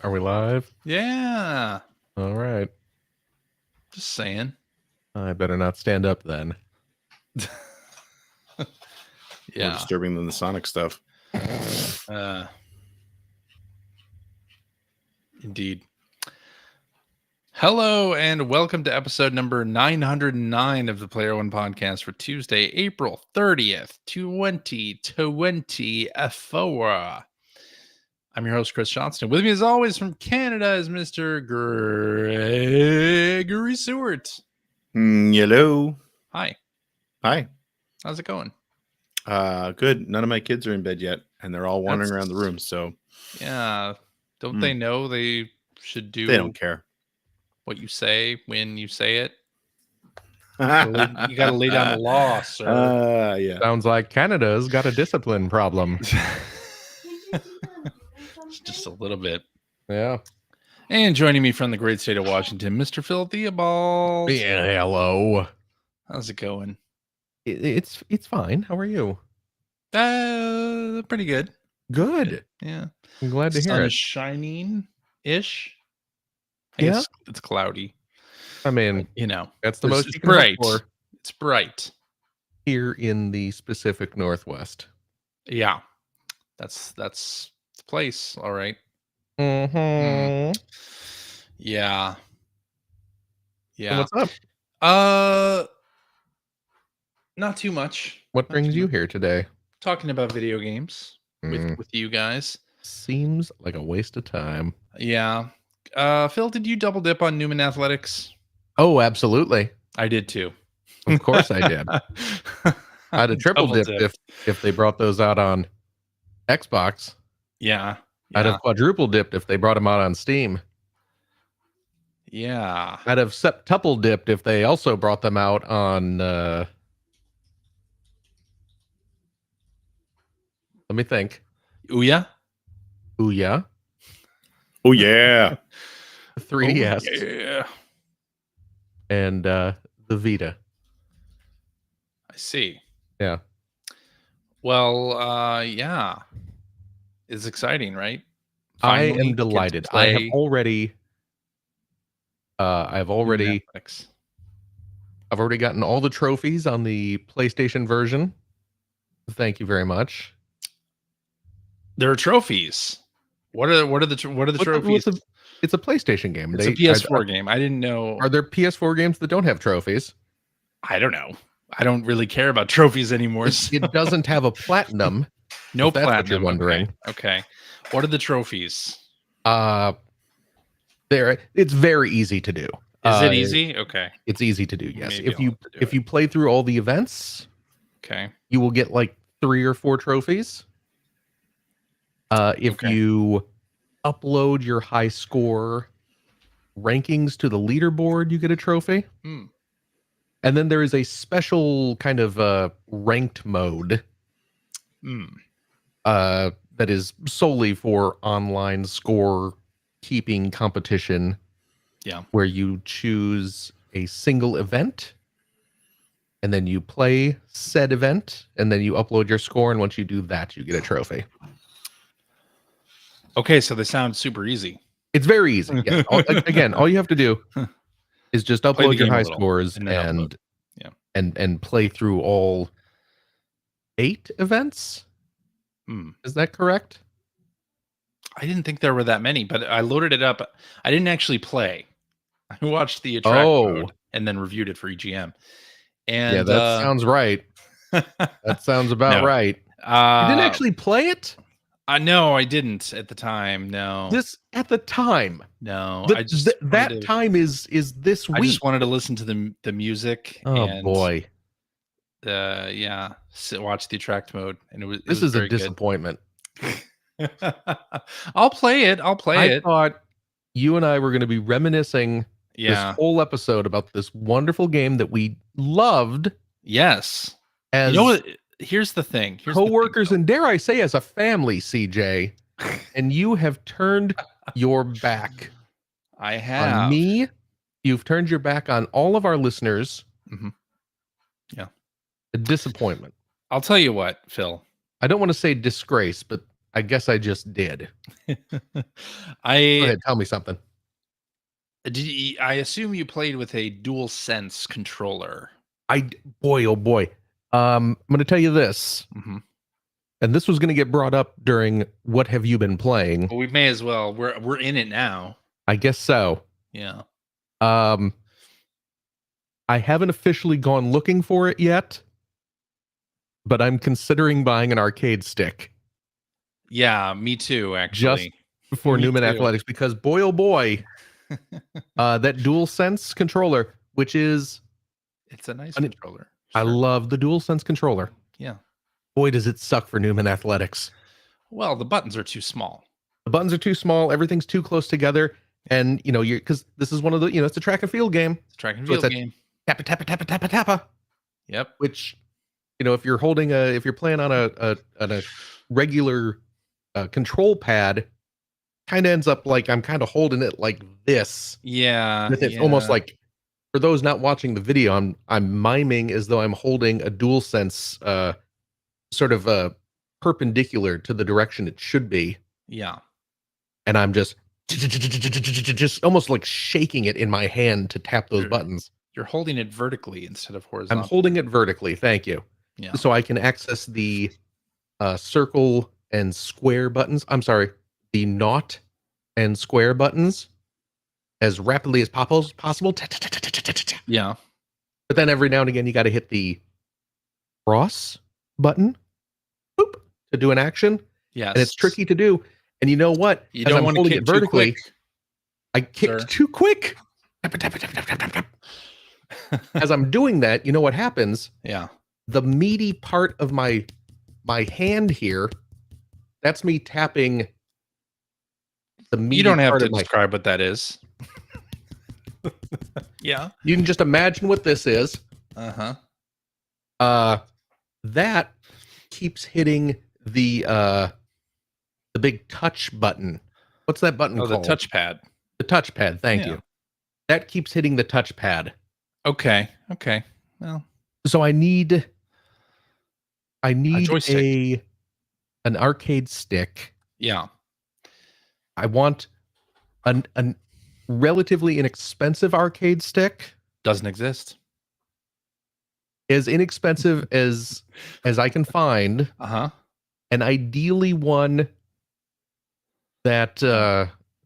Are we live? Yeah. All right. Just saying. I better not stand up then. More Yeah. disturbing than the Sonic stuff. Indeed. Hello and welcome to episode number 909 of the Player One podcast for Tuesday, April 30th, 2024. I'm your host, Chris Johnston. With me, as always, from Canada is Mr. Gregory Seward. Hello. Hi. Hi. How's it going? Good. None of my kids are in bed yet, and they're all wandering around the room. So yeah, don't they know they should do? They don't care what you say when you say it. You got to lay down the law, sir. Yeah. Sounds like Canada's got a discipline problem. Just a little bit. Yeah. And joining me from the great state of Washington, Mr. Phil Theobald. Yeah. Hello. How's it going? It's fine. How are you? Pretty good. Good. Yeah. I'm glad to hear Sun it. is shining-ish. Yeah. It's cloudy. I mean, you know, that's the most it's you can bright. hope for It's bright here in the Pacific Northwest. Yeah, that's the place. All right. Mm-hmm. Yeah. So what's up? Not too much. What brings you here today? Talking about video games with you guys. Seems like a waste of time. Yeah. Phil, did you double dip on Newman Athletics? Oh, absolutely. I did too. Of course I did. I'd have triple dipped if they brought those out on Xbox. Yeah. I'd have quadruple dipped if they brought them out on Steam. Yeah. I'd have septuple dipped if they also brought them out on let me think. Ouya? Ouya. Oh yeah. 3DS. Oh, yeah. And the Vita. I see. Yeah. Well, yeah. It's exciting, right? Finally, I am delighted. I have already I've already gotten all the trophies on the PlayStation version. Thank you very much. There are trophies. What are the trophies? It's a PlayStation game. It's a PS4 game. I didn't know. Are there PS4 games that don't have trophies? I don't know. I don't really care about trophies anymore. So. It doesn't have a platinum. No that's platinum. What you're wondering. Okay. What are the trophies? It's very easy to do. Is it easy? Okay. It's easy to do. Yes. Maybe if you play through all the events, okay, you will get like 3 or 4 trophies. If you upload your high score rankings to the leaderboard, you get a trophy. And then there is a special kind of ranked mode that is solely for online score keeping competition. Yeah. Where you choose a single event and then you play said event and then you upload your score. And once you do that, you get a trophy. Okay. So they sound super easy. It's very easy. Yeah. Again, all you have to do is just upload your high scores and play through all 8 events. Is that correct? I didn't think there were that many, but I loaded it up. I didn't actually play. I watched the attract mode and then reviewed it for EGM. And yeah, that sounds right. That sounds about right. You didn't actually play it? No, I didn't at the time. No. At the time. No. That time is this week. I just wanted to listen to the music. Oh boy. Watch the attract mode, and this is a disappointment. I'll play it. I thought you and I were going to be reminiscing this whole episode about this wonderful game that we loved. Yes. As you know what? Here's the thing. Co-workers and dare I say as a family, CJ, and you have turned your back. I have. On me. You've turned your back on all of our listeners. A disappointment. I'll tell you what, Phil. I don't want to say disgrace, but I guess I just did. Go Go ahead, tell me something. I assume you played with a DualSense controller. Boy, oh boy. I'm going to tell you this, and this was going to get brought up during What Have You Been Playing? Well, we may as well. We're in it now. I guess so. Yeah. I haven't officially gone looking for it yet, but I'm considering buying an arcade stick. Yeah, me too, actually. Just for Newman Athletics, because boy, oh boy, that DualSense controller, which is... It's a nice controller. Sure. I love the DualSense controller. Yeah. Boy, does it suck for Newman Athletics. Well, the buttons are too small. The buttons are too small. Everything's too close together. And, because this is one of the, it's a track and field game. It's a track and field game. Tappa, tappa, tappa, tappa, tappa. Yep. Which, if you're playing on a regular control pad, kind of ends up like I'm kind of holding it like this. Yeah. It's almost like, for those not watching the video, I'm miming as though I'm holding a DualSense sort of perpendicular to the direction it should be. Yeah. And I'm just almost like shaking it in my hand to tap those buttons. You're holding it vertically instead of horizontal. I'm holding it vertically. Thank you. Yeah. So I can access the circle and square buttons. I'm sorry, the naught and square buttons as rapidly as possible. Yeah. But then every now and again, you got to hit the cross button to do an action. Yes. And it's tricky to do. And you know what? You don't want to kick too quick. I kicked too quick. As I'm doing that, you know what happens? Yeah. The meaty part of my hand here, that's me tapping the meaty. You don't have to describe what that is. Yeah. You can just imagine what this is. That keeps hitting the big touch button. What's that button called? The touchpad. The touchpad. Thank you. That keeps hitting the touchpad. Okay. Well, so I need an arcade stick. Yeah. I want an relatively inexpensive arcade stick. Doesn't exist. As inexpensive as I can find. And ideally one that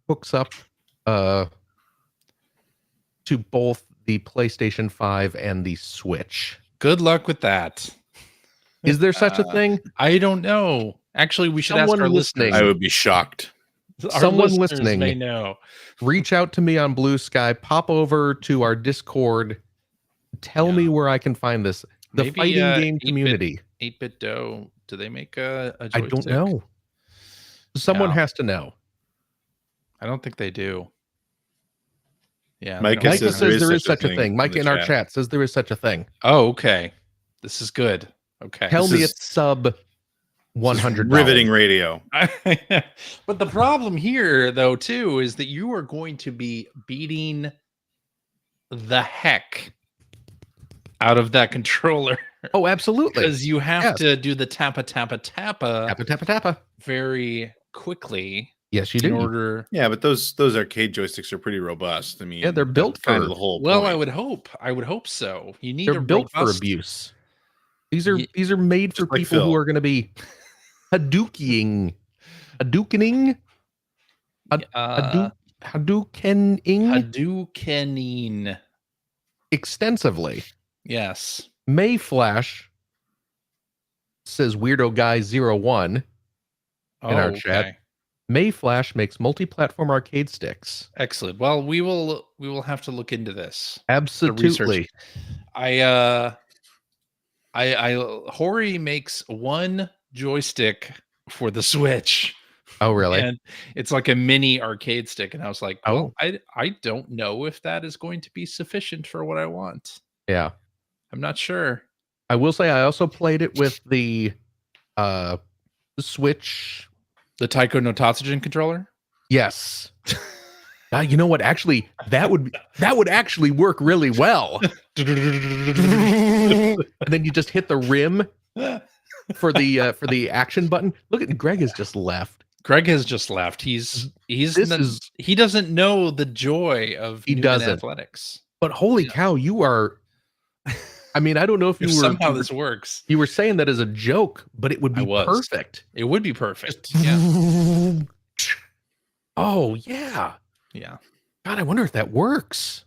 hooks up to both the PlayStation 5 and the Switch. Good luck with that. Is there such a thing? I don't know. Actually, we should ask our listeners. I would be shocked. Someone listening may know. Reach out to me on Blue Sky. Pop over to our Discord. Tell me where I can find this. The fighting game community. 8-Bit Dough. Do they make a joystick? I don't know. Someone has to know. I don't think they do. Yeah. Micah says there is such a thing. Micah in our chat says there is such a thing. Oh, okay. This is good. Okay. Tell me it's sub $100. Riveting radio. But the problem here, though, too, is that you are going to be beating the heck out of that controller. Oh, absolutely. Because you have to do the tappa, tappa, tappa. Tappa, tappa, tappa. Very quickly. Yes, you do. In order... Yeah, but those arcade joysticks are pretty robust. I mean, yeah, they're built for the whole point. Well, I would hope so. You need they're built for abuse. These are made for people who are going to be Hadoukening, Hadoukening extensively. Yes. Mayflash says Weirdo Guy 01 in our chat. Mayflash makes multi-platform arcade sticks. Excellent. Well, we will have to look into this. Absolutely. Hori makes one joystick for the Switch. Oh, really? And it's like a mini arcade stick. And I was like, well, I don't know if that is going to be sufficient for what I want. Yeah. I'm not sure. I will say I also played it with the Switch. The Taiko no Tatsujin controller? Yes. You know what? Actually, that would actually work really well. And then you just hit the rim for the action button. Look at Greg has just left. Greg has just left. He doesn't know the joy of Newman Athletics. But holy cow, you are. I mean, I don't know if you were somehow this works. You were saying that as a joke, but it would be perfect. It would be perfect. Just, yeah. Oh yeah. Yeah. God, I wonder if that works.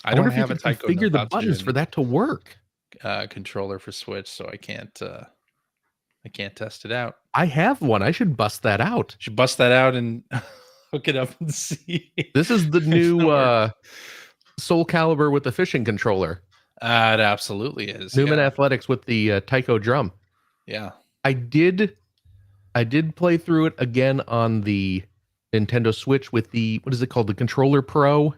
I don't have a Tycho configure the buttons for that to work. Controller for Switch, so I can't test it out. I have one. I should bust that out. Should bust that out and hook it up and see. This is the new Soul Calibur with the fishing controller. It absolutely is. Newman Athletics with the Tycho drum. Yeah. I did play through it again on the Nintendo Switch with the, what is it called? The Controller Pro?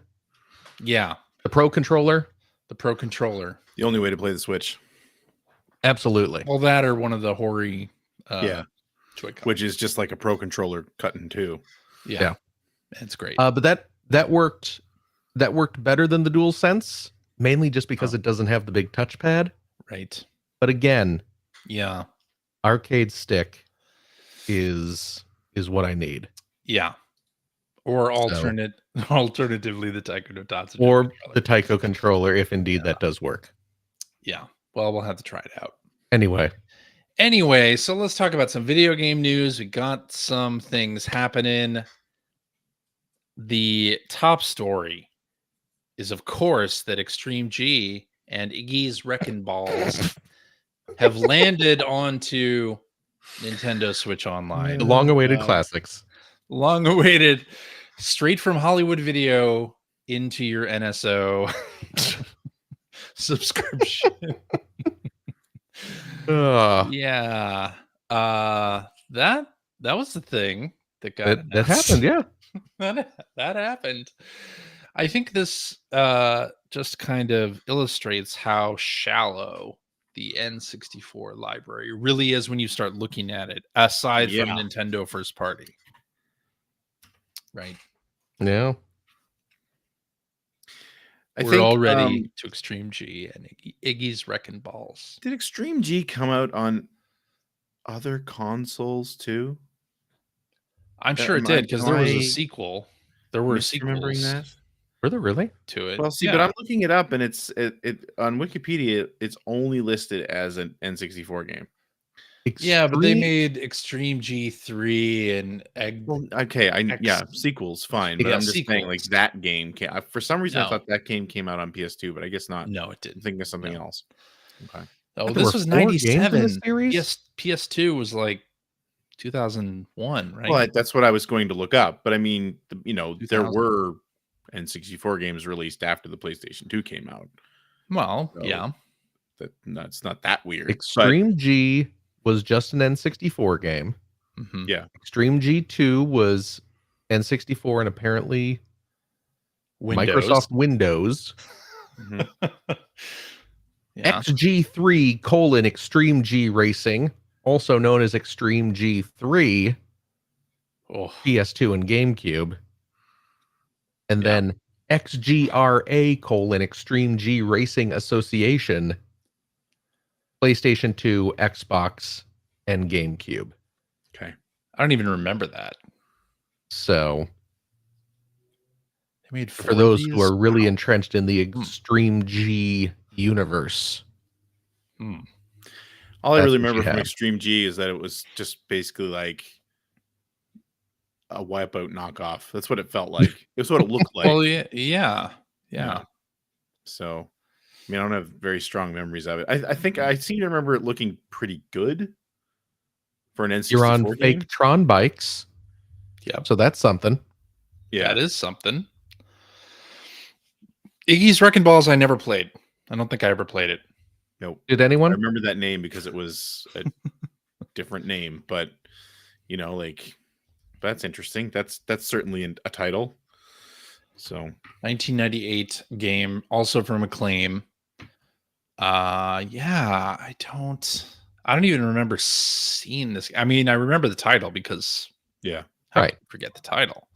Yeah. The Pro Controller? The Pro Controller. The only way to play the Switch. Absolutely. Well, that or one of the Hori Joy-Con, which is just like a Pro Controller cut in two. Yeah. It's great. But that worked better than the DualSense, mainly just because it doesn't have the big touchpad. Right. But again, yeah, arcade stick is what I need. Yeah. Or alternatively the Taiko no Tatsu. Or the Taiko controller, if indeed that does work. Yeah. Well, we'll have to try it out. Anyway, so let's talk about some video game news. We got some things happening. The top story is, of course, that Extreme G and Iggy's Wrecking Balls have landed onto Nintendo Switch Online. The long-awaited classics. Long-awaited, straight from Hollywood Video into your NSO subscription. Yeah. That was the thing that got that happened, yeah. that happened. I think this just kind of illustrates how shallow the N64 library really is when you start looking at it, aside from Nintendo first party. Right. Yeah. We're already to Extreme G and Iggy's Wrecking Balls. Did Extreme G come out on other consoles too? I'm sure it did, because there was a sequel. There were sequels. Remembering that? Were there really? To it. Well, see, but I'm looking it up, and it on Wikipedia. It's only listed as an N64 game. Yeah, but they made Extreme G3 and Well, okay, sequels, fine. But I'm just saying, like, that game came. For some reason, I thought that game came out on PS2, but I guess not. No, it didn't. I'm thinking of something else. Okay. Oh, this was 97. PS2 was like 2001, right? Well, that's what I was going to look up. But I mean, there were N64 games released after the PlayStation 2 came out. Well, yeah. That's not that weird. Extreme G was just an N64 game. Mm-hmm. Yeah. Extreme G2 was N64 and apparently Microsoft Windows. Mm-hmm. XG3 Extreme G Racing, also known as Extreme G3, PS2 and GameCube. And then XGRA Extreme G Racing Association, PlayStation 2, Xbox, and GameCube. Okay. I don't even remember that. So, they made for those who are really entrenched in the Extreme G universe. All I really remember from Extreme G is that it was just basically like a Wipeout knockoff. That's what it felt like. It's what it looked like. Well, yeah. So, I mean, I don't have very strong memories of it. I think I seem to remember it looking pretty good for an N64 You're on game. fake Tron bikes. Yep. So that's something. Yeah. That is something. Iggy's Wrecking Balls I never played. I don't think I ever played it. Nope. Did anyone? I remember that name because it was a different name, but that's interesting. That's certainly a title. So 1998 game, also from Acclaim. I don't even remember seeing this. I mean, I remember the title because I forget the title.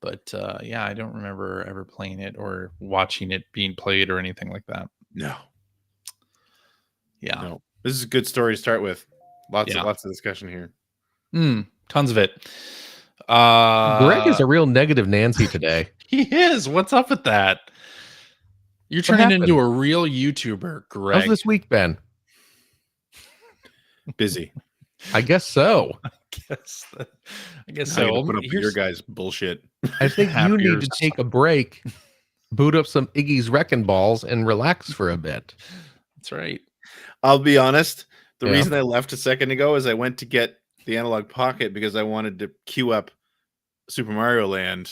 But I don't remember ever playing it or watching it being played or anything like that. No. Yeah. No. This is a good story to start with. Lots of discussion here. Tons of it. Greg is a real negative Nancy today. He is. What's up with that? You're turning into a real YouTuber, Greg. How's this week been? Busy. I guess so. I guess so. Put up with your guys' bullshit. I think you need to take a break, boot up some Iggy's Wrecking Balls, and relax for a bit. That's right. I'll be honest. The reason I left a second ago is I went to get the Analog Pocket because I wanted to queue up Super Mario Land.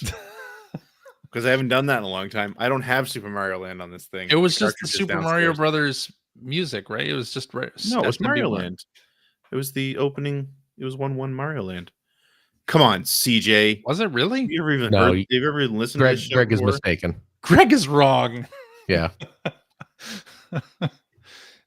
Because I haven't done that in a long time. I don't have Super Mario Land on this thing. It was just the Super Mario Brothers music, right? It was just no, it was Mario Land. It was the opening. It was 1-1 Mario Land. Come on, CJ. Was it really? Have you ever even heard? Have you ever even listened to this show Greg before? is mistaken. Greg is wrong. Yeah.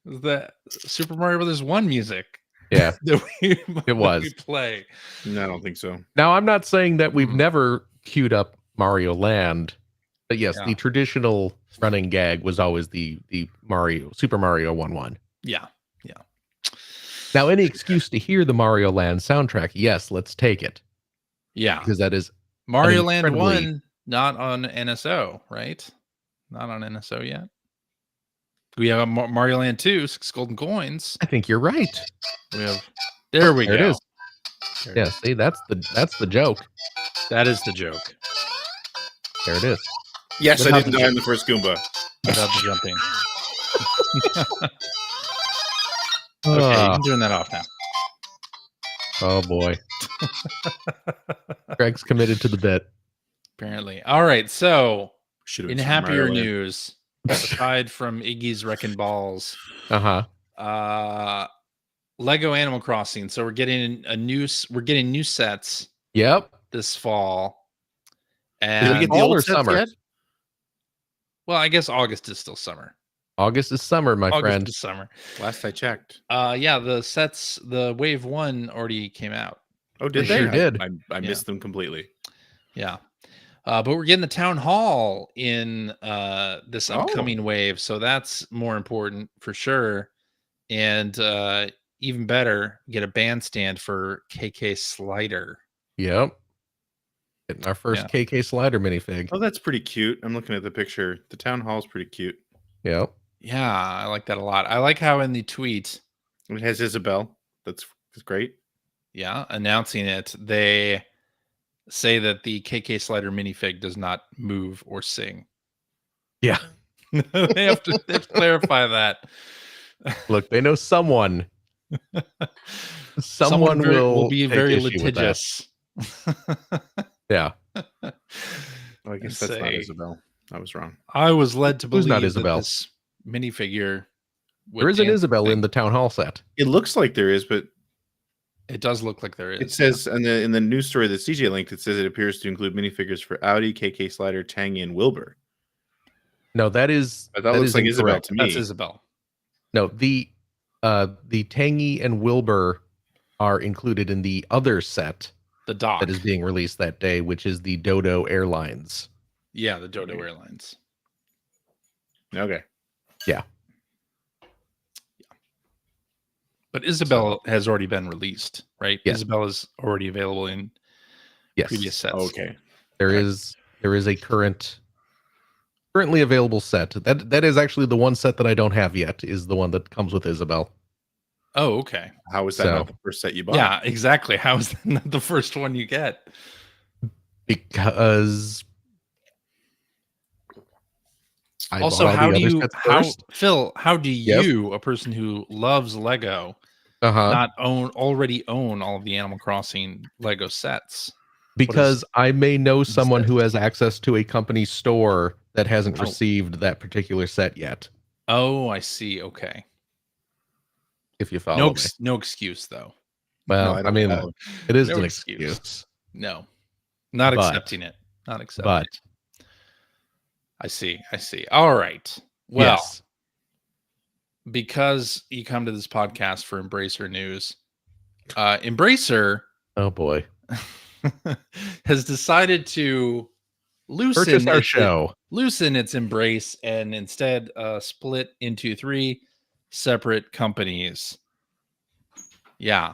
The Super Mario Brothers 1 music. Yeah. It was. We play. No, I don't think so. Now, I'm not saying that we've never queued up Mario Land, but yes, the traditional running gag was always the Super Mario 1-1. Yeah. Now, any excuse to hear the Mario Land soundtrack, yes, let's take it. Yeah. Because that is Mario Land 1, not on NSO, right? Not on NSO yet. We have Mario Land 2, 6 golden coins. I think you're right. There we go. It is. See, that's the joke. That is the joke. There it is. Yes, I didn't die in the first Goomba. Without the jumping. Okay, you can turn that off now. Oh boy. Greg's committed to the bit. Apparently. All right, so in happier news, aside from Iggy's Wrecking Balls, Lego Animal Crossing. So we're getting new sets. Yep. This fall. And did we get the old summer yet? Well, I guess August is still summer. August is summer, my friend. August is summer. Last I checked. Yeah, the Wave 1 already came out. Oh, did they? Sure did. I missed them completely. Yeah. But we're getting the town hall in this upcoming wave, so that's more important for sure. And even better, get a bandstand for KK Slider. Yep. Getting our first KK Slider minifig. Oh, that's pretty cute. I'm looking at the picture. The town hall is pretty cute. Yep. Yeah, I like that a lot. I like how in the tweet it has Isabelle. That's great. Yeah, announcing it, they say that the KK Slider minifig does not move or sing. Yeah. they have to clarify that. Look, they know someone will be very litigious. Yeah. I guess that's not Isabelle. I was wrong. I was led to believe not Isabelle? that this minifigure. There is an Isabelle in the town hall set. It looks like there is, but it does look like there is. It says in the news story that CJ linked, it says it appears to include minifigures for Audi, KK Slider, Tangy, and Wilbur. No, that looks like Isabelle to me. That's Isabelle. No, the Tangy and Wilbur are included in the other set. The dock that is being released that day, which is the Dodo Airlines. Yeah, the Dodo Airlines. Okay. Yeah. But Isabelle has already been released, right? Yes. Isabelle is already available in previous sets. Okay. There is a currently available set. That is actually the one set that I don't have yet, is the one that comes with Isabelle. Oh, okay. How is that not the first set you bought? Yeah, exactly. How is that not the first one you get? Because also, how do you, Phil, how do you, a person who loves Lego, not already own all of the Animal Crossing Lego sets? Because I may know someone who has access to a company store that hasn't received that particular set yet. Oh, I see. Okay. If you follow me. No excuse, though. Well, I mean, it is an excuse. No, not accepting it. Not accepting it. I see. All right. Well, because you come to this podcast for Embracer news, Embracer, oh boy, has decided to loosen its embrace and instead split into 3 separate companies. Yeah.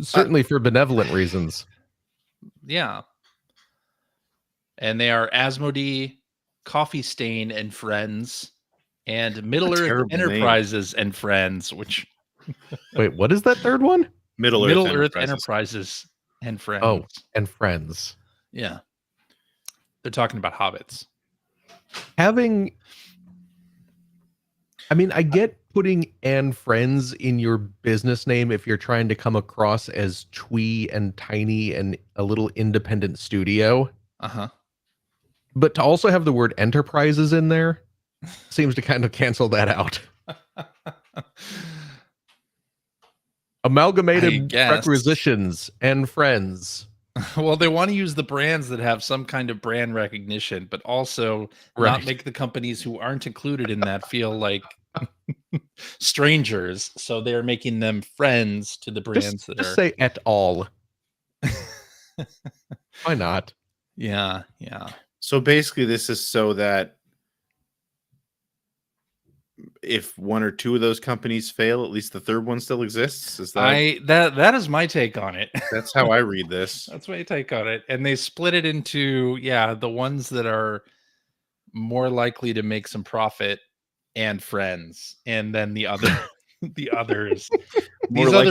Certainly for benevolent reasons. Yeah. And they are Asmodee, Coffee Stain and Friends, and Middle Earth Enterprises and Friends, which... Wait, what is that third one? Middle Earth Enterprises and Friends. Oh, and Friends. Yeah. They're talking about hobbits. I get putting "and Friends" in your business name if you're trying to come across as twee and tiny and a little independent studio. Uh-huh. But to also have the word enterprises in there seems to kind of cancel that out. Amalgamated requisitions and Friends. Well, they want to use the brands that have some kind of brand recognition, but also not make the companies who aren't included in that feel like strangers. So they're making them friends to the brands that just say et al. Why not? Yeah, yeah. So basically, this is so that if one or two of those companies fail, at least the third one still exists. Is that that is my take on it. That's how I read this. That's my take on it. And they split it into the ones that are more likely to make some profit and Friends, and then the others. These other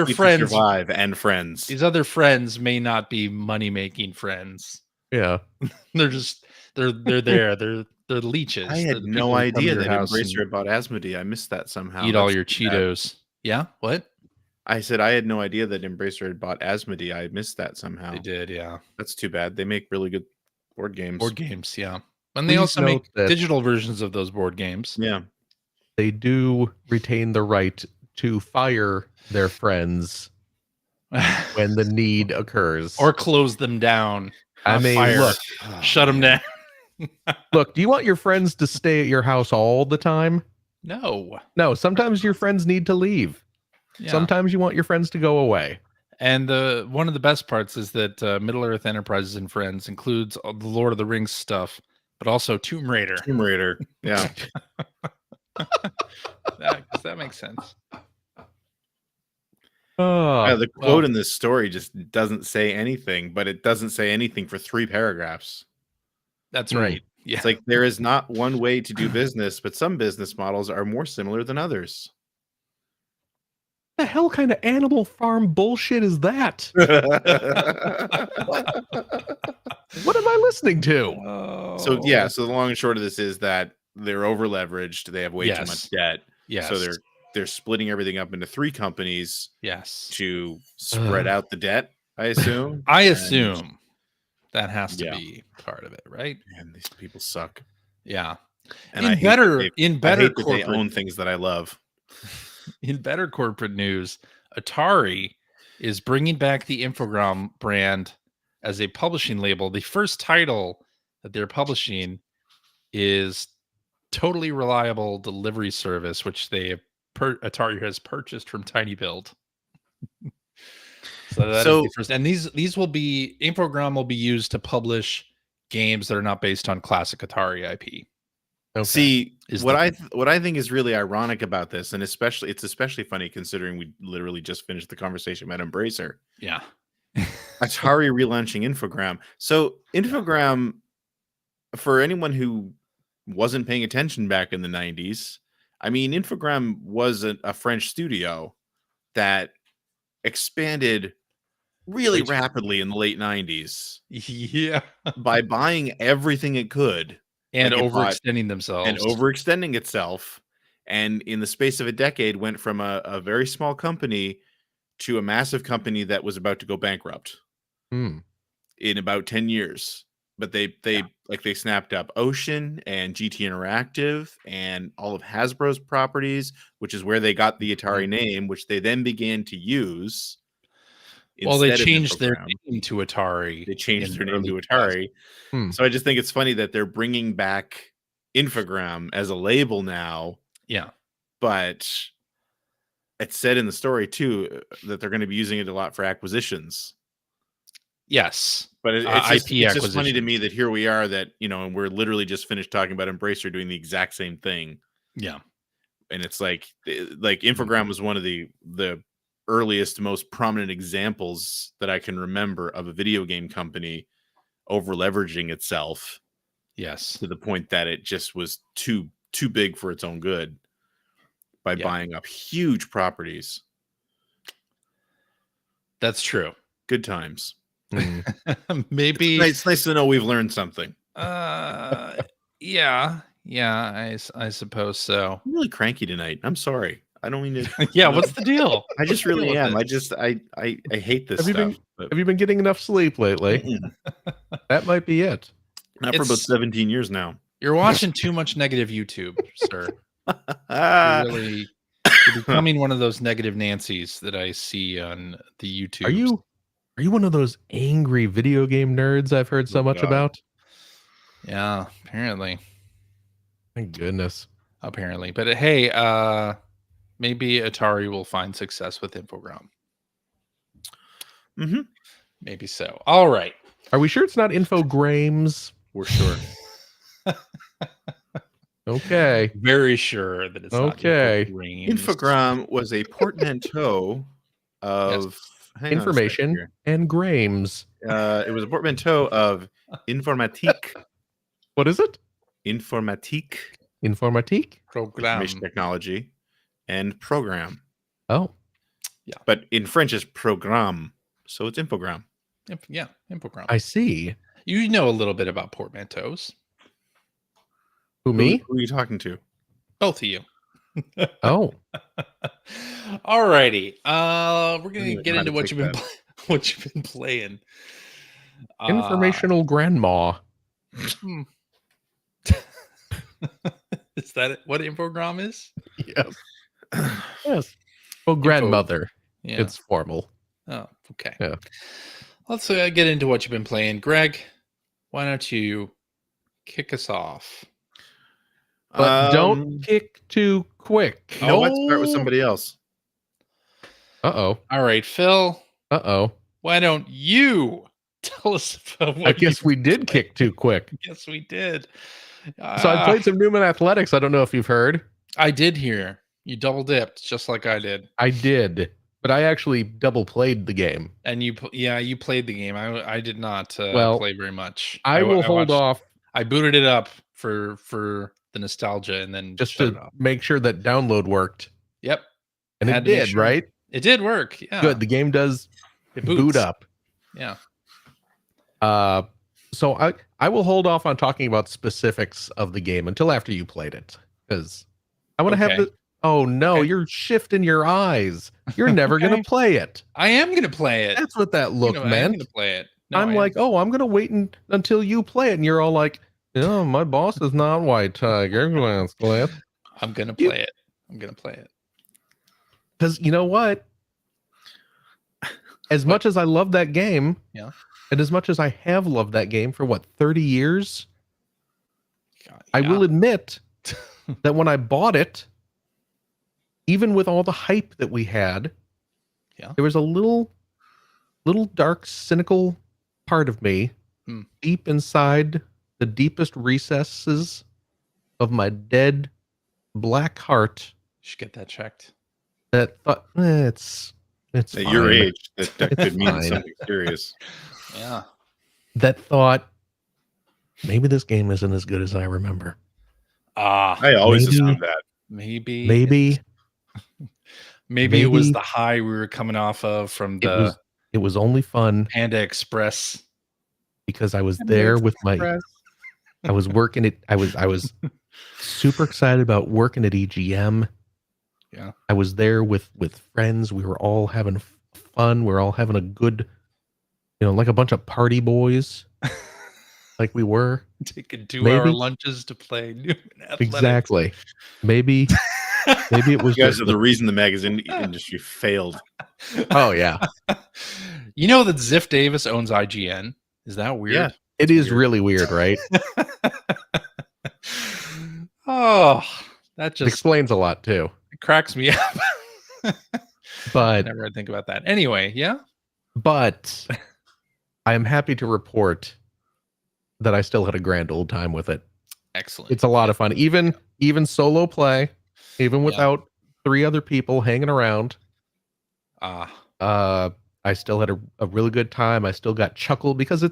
friends to survive and Friends. These other friends may not be money making friends. Yeah, they're there. They're leeches. I had no idea that Embracer had bought Asmodee. I missed that somehow. Eat all your Cheetos. Yeah. What? I said I had no idea that Embracer had bought Asmodee. I missed that somehow. They did. Yeah. That's too bad. They make really good board games. Yeah. And they also make digital versions of those board games. Yeah. They do retain the right to fire their friends when the need occurs, or close them down. Look, shut them down. Look, do you want your friends to stay at your house all the time? No. Sometimes your friends need to leave. Yeah. Sometimes you want your friends to go away. And one of the best parts is that Middle Earth Enterprises and Friends includes the Lord of the Rings stuff, but also Tomb Raider. Yeah. that makes sense. The quote in this story just doesn't say anything, but it doesn't say anything for 3 paragraphs. That's right. Yeah. It's like there is not one way to do business, but some business models are more similar than others. The hell kind of Animal Farm bullshit is that? What am I listening to? So the long and short of this is that they're over leveraged. They have way too much debt. Yes. So they're splitting everything up into 3 companies. Yes. To spread out the debt, I assume. I assume that has to be part of it, right? And these people suck. Yeah. And in better corporate, they own things that I love. In better corporate news, Atari is bringing back the Infogram brand as a publishing label. The first title that they're publishing is Totally Reliable Delivery Service, which Atari has purchased from Tiny Build. So that is the first, and these will be Infogram will be used to publish games that are not based on classic Atari IP. Okay. See, what I think is really ironic about this, and it's especially funny considering we literally just finished the conversation about Embracer. Yeah. Atari relaunching Infogram. So Infogram, for anyone who wasn't paying attention back in the 90s, I mean, Infogram was a French studio that expanded really rapidly in the late 90s. Yeah. By buying everything it could. And overextending themselves. And overextending itself. And in the space of a decade, went from a very small company to a massive company that was about to go bankrupt in about 10 years. But they snapped up Ocean and GT Interactive and all of Hasbro's properties, which is where they got the Atari name, which they then began to use. Well, they changed their name to Atari. They changed their name to Atari. So I just think it's funny that they're bringing back Infogram as a label now. Yeah. But it's said in the story, too, that they're going to be using it a lot for acquisitions. Yes. But it's just funny to me that here we are that, and we're literally just finished talking about Embracer doing the exact same thing. Yeah. And it's like Infogram was one of the earliest, most prominent examples that I can remember of a video game company over leveraging itself. Yes. To the point that it just was too big for its own good by buying up huge properties. That's true. Good times. Maybe it's nice to know we've learned something. Yeah, I suppose so. I'm really cranky tonight. I'm sorry. I don't mean to. Yeah, what's the deal? I just really am. I hate this stuff. Have you been getting enough sleep lately? That might be it. Not for about 17 years now. You're watching too much negative YouTube, sir. You're becoming one of those negative Nancys that I see on the YouTube. Are you one of those angry video game nerds I've heard so much about? Yeah, apparently. Thank goodness. Apparently. But hey, maybe Atari will find success with Infogram. Mm-hmm. Maybe so. All right. Are we sure it's not Infogrames? We're sure. Okay. Very sure that it's not Infogrames. Infogram was a portmanteau of information and grames. It was a portmanteau of informatique. What is it? Informatique. Program. Information technology and program. Oh. Yeah. But in French it's programme. So it's Infogram. Infogram. I see. You know a little bit about portmanteaus. Who, me? Who are you talking to? Both of you. Oh. All righty. We're gonna get into what you've been playing. Informational grandma. Is that what Infogram is? Yes. Yes. Well, grandmother. Yeah. It's formal. Oh, okay. Yeah. Let's get into what you've been playing. Greg, why don't you kick us off? But don't kick too quick. No, let's start with somebody else. Uh-oh. All right, Phil. Uh-oh. Why don't you tell us about what I guess we did kick too quick. Yes, we did. So I played some Newman Athletics. I don't know if you've heard. I did hear. You double dipped, just like I did. I did. But I actually double played the game. And you played the game. I did not play very much. I will hold off. I booted it up for the nostalgia and then just to make sure that download worked. Yep. And it did, right? It did work. Yeah. Good. The game does boot up. Yeah. So I will hold off on talking about specifics of the game until after you played it, because I want to have the. Oh no, you're shifting your eyes. You're never gonna play it. I am gonna play it. That's what that look meant. I'm gonna play it. No, I'm like, oh, I'm gonna wait until you play it, and you're all like, no, my boss is not White Tiger. I'm gonna play it. I'm gonna play it. Because you know what? As much as I love that game, and as much as I have loved that game for 30 years, I will admit that when I bought it, even with all the hype that we had, there was a little dark, cynical part of me deep inside the deepest recesses of my dead black heart. You should get that checked. That thought, it's at fine. Your age, that could mean something serious. Yeah. That thought, maybe this game isn't as good as I remember. I always assume that. Maybe it was the high we were coming off of from the. It was only fun. Panda Express. Because I was there with my. I was working it. I was super excited about working at EGM. Yeah. I was there with friends. We were all having fun. We were all having a good, like a bunch of party boys. Like we were taking 2-hour lunches to play Newman Athletics. Exactly. Maybe it was you guys are the reason the magazine industry failed. Oh yeah. You know that Ziff Davis owns IGN? Is that weird? Yeah, it is really weird, right? Oh, that just explains a lot too. It cracks me up. But whenever I think about that. Anyway, yeah. But I am happy to report that I still had a grand old time with it. Excellent. It's a lot of fun. Even solo play, even without 3 other people hanging around. I still had a really good time. I still got chuckle because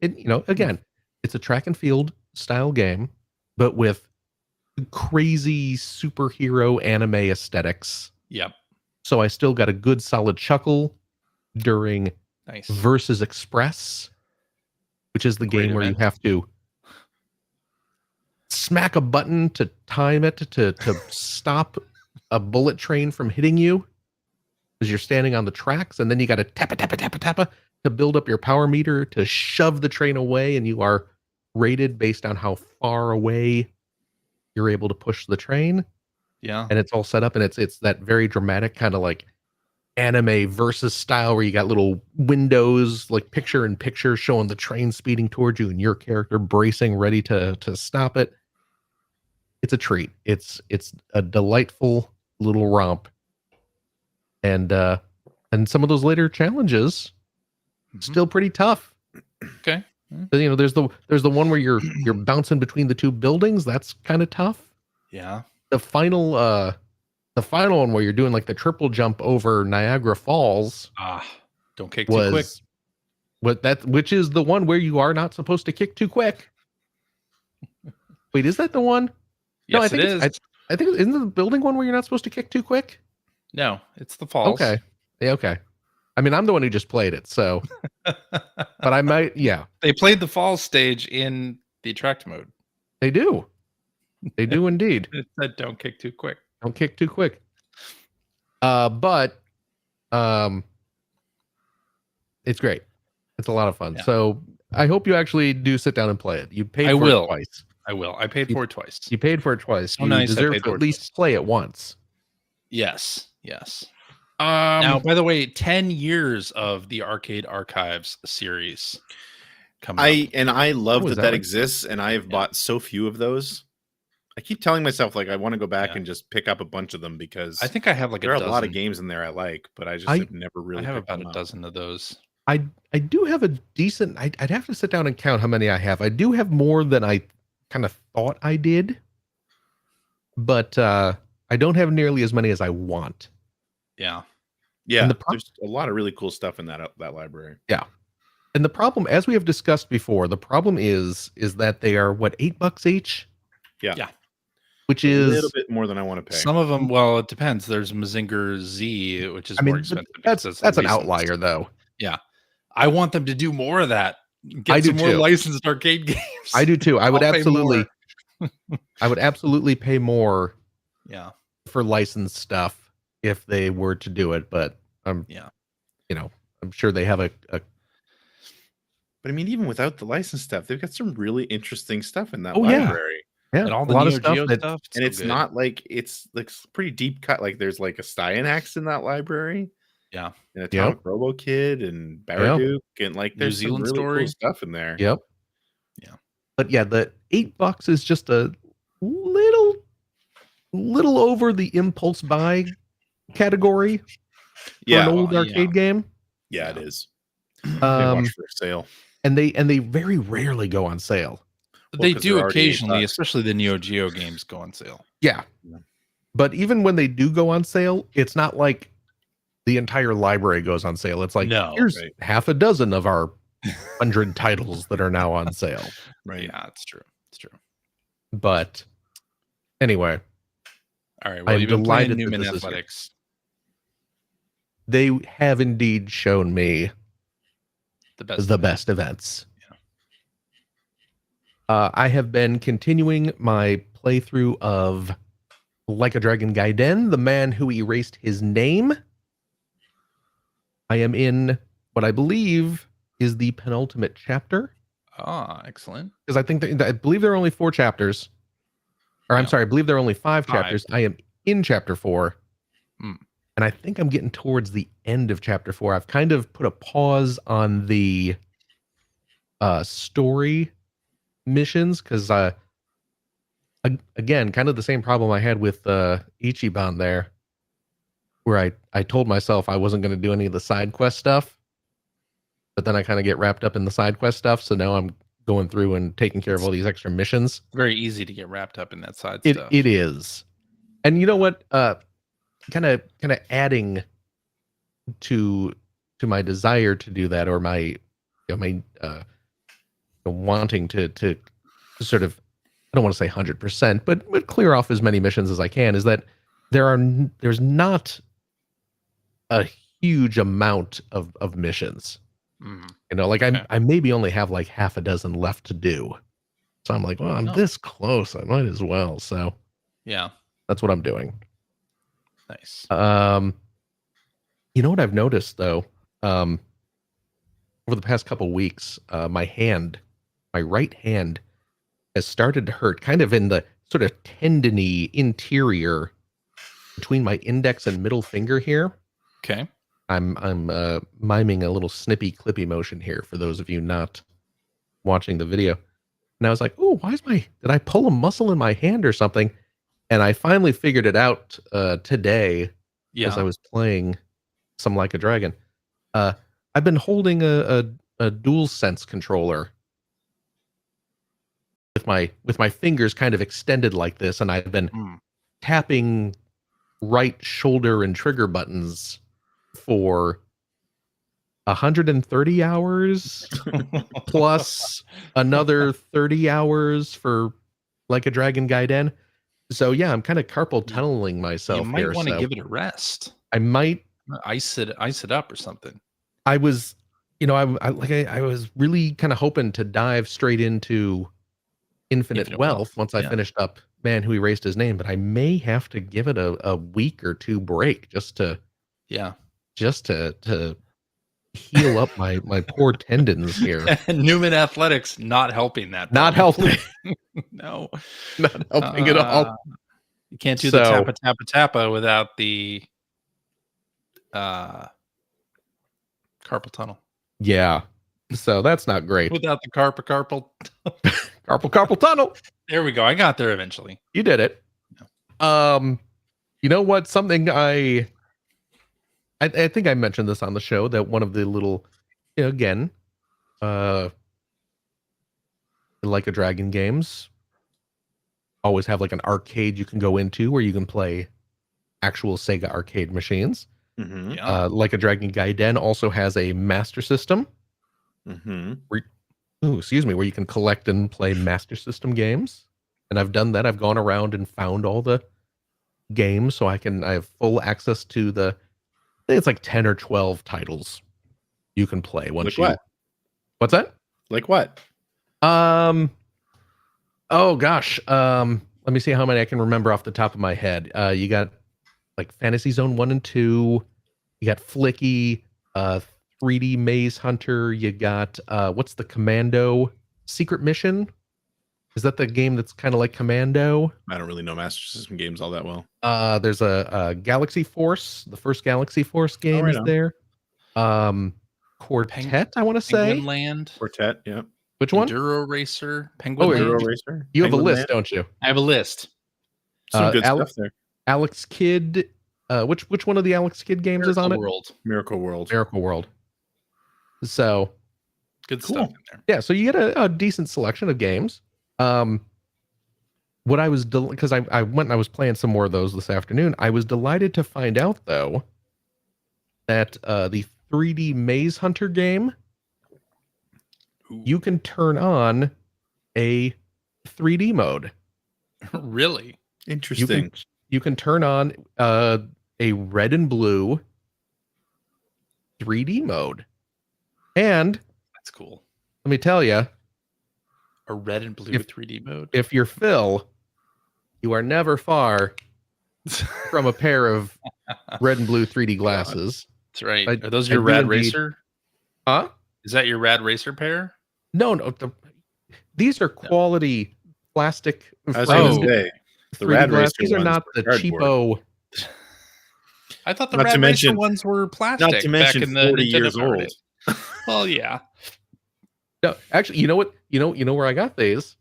again, it's a track and field style game, but with crazy superhero anime aesthetics. Yep. So I still got a good solid chuckle during Versus Express, which is the game where you have to smack a button to time it to stop a bullet train from hitting you because you're standing on the tracks, and then you got to tappa to build up your power meter to shove the train away, and you are rated based on how far away you're able to push the train. Yeah. And it's all set up, and it's that very dramatic kind of like anime Versus style where you got little windows like picture in picture showing the train speeding towards you and your character bracing ready to stop it. It's a treat. It's a delightful little romp. And some of those later challenges still pretty tough. Okay. There's the one where you're bouncing between the two buildings. That's kind of tough. Yeah. The final one where you're doing like the triple jump over Niagara Falls. Don't kick too quick. Which is the one where you are not supposed to kick too quick. Wait, is that the one? Yes, no, I think it is. I think isn't the building one where you're not supposed to kick too quick? No, it's the falls. Okay. Yeah, okay. I mean, I'm the one who just played it, so but I might, yeah. They played the falls stage in the attract mode. They do. They do indeed. It said don't kick too quick. Don't kick too quick. But it's great. It's a lot of fun. Yeah. So I hope you actually do sit down and play it. You paid for it twice. I will. I paid for it twice. You paid for it twice. So you nice. Deserve to at least play it once. Yes. Now, by the way, 10 years of the Arcade Archives series coming up. I love that exists, and I have bought so few of those. I keep telling myself like I want to go back and just pick up a bunch of them because I think I have like there are a lot of games in there I like, but I have never really. I have about a dozen of those. I do have a decent. I'd have to sit down and count how many I have. I do have more than I kind of thought I did, but I don't have nearly as many as I want. Yeah. There's a lot of really cool stuff in that library. Yeah. And the problem, as we have discussed before, the problem is that they are what, $8 each? Yeah. Which is a little bit more than I want to pay. Some of them, well, it depends. There's Mazinger Z, which is more expensive. That's an outlier, though. Yeah. I want them to do more of that. Get some more licensed arcade games. I do too. I would absolutely pay more for licensed stuff if they were to do it, but I'm sure they have a but I mean, even without the licensed stuff, they've got some really interesting stuff in that library. Yeah, and all the Neo Geo stuff. And it's not like it's like pretty deep cut. Like there's like a Steinax in that library. Yeah. And Atomic Robo Kid and Baraduke and like there's some really cool stuff in there. Yep. Yeah. But yeah, the $8 is just a little over the impulse buy category for an old arcade game. Yeah, it is. They watch for sale. And they very rarely go on sale. They do occasionally, especially the Neo Geo games go on sale. Yeah. But even when they do go on sale, it's not like the entire library goes on sale. It's like, here's half a dozen of our 100 titles that are now on sale. Right. Yeah, it's true. But anyway. All right. Well, you've been playing Newman Athletics. They have indeed shown me the best events. I have been continuing my playthrough of Like a Dragon Gaiden, The Man Who Erased His Name. I am in what I believe is the penultimate chapter. Excellent. Because I believe there are only 4 chapters. Or I'm sorry, I believe there are only 5 chapters. I am in chapter 4. And I think I'm getting towards the end of chapter 4. I've kind of put a pause on the story missions because again, kind of the same problem I had with Ichiban there, where I told myself I wasn't going to do any of the side quest stuff, but then I kind of get wrapped up in the side quest stuff. So now I'm going through and taking care of all these extra missions. Very easy to get wrapped up in that side stuff. It is. And you know what? Kind of adding to my desire to do that, or my wanting to sort of, I don't want to say 100%, but clear off as many missions as I can, is that there's not a huge amount of missions. Like I maybe only have like half a dozen left to do. So I'm like, well, I'm this close. I might as well. So yeah, that's what I'm doing. Nice. You know what I've noticed though, over the past couple weeks, my right hand has started to hurt, kind of in the sort of tendony interior between my index and middle finger here. Okay. I'm miming a little snippy clippy motion here for those of you not watching the video. And I was like, oh, did I pull a muscle in my hand or something? And I finally figured it out today as I was playing some Like a Dragon. I've been holding a DualSense controller with my fingers kind of extended like this, and I've been tapping right shoulder and trigger buttons for 130 hours plus another 30 hours for Like a Dragon Gaiden. So yeah, I'm kind of carpal tunneling myself. You might want to give it a rest. I might ice it up or something. I was, I was really kind of hoping to dive straight into Infinite Wealth once I finished up Man Who Erased His Name, but I may have to give it a week or two break just to heal up my poor tendons here. Newman Athletics not helping that. Not helping. No. Not helping at all. You can't do the tappa without the carpal tunnel. Yeah. So that's not great. Without the carpal tunnel. There we go. I got there eventually. You did it. Yeah. You know what? Something I think I mentioned this on the show, that one of the little, again, Like a Dragon games always have like an arcade you can go into where you can play actual Sega arcade machines. Mm-hmm. Yeah. Like a Dragon Gaiden also has a Master System. Mm-hmm. Where you can collect and play Master System games. And I've done that. I've gone around and found all the games, so I have full access to I think it's like 10 or 12 titles you can play once what? What's that? Like what? Oh gosh. Let me see how many I can remember off the top of my head. You got like Fantasy Zone 1 and 2. You got Flicky, 3D Maze Hunter. You got what's the Commando Secret Mission? Is that the game that's kind of like Commando? I don't really know Master System games all that well. There's a Galaxy Force. The first Galaxy Force game is there. Quartet, I want to say. Penguin Land. Quartet, yeah. Which one? Enduro Racer. Penguin Enduro Land. Racer. You have Penguin a list, Land? don't you? I have a list. Some good stuff there. Alex Kidd. Which one of the Alex Kidd games is on it? Miracle World. So good stuff in there. Yeah, so you get a decent selection of games. What I was because I went and I was playing some more of those this afternoon. I was delighted to find out though that the 3D Maze Hunter game, you can turn on a 3D mode. Really? Interesting. You can turn on a red and blue 3D mode. And that's cool. Let me tell you, a red and blue 3D mode. If you're Phil, you are never far from a pair of red and blue 3D glasses. That's right. Are those your Rad Racer? Huh? Is that your Rad Racer pair? No. These are quality plastic. I was going to say, the Rad Racer. These are not the cheapo. I thought the Rad Racer ones were plastic. Not to mention back in the 40 Nintendo years old. Well, yeah. No, actually, you know what? You know where I got these?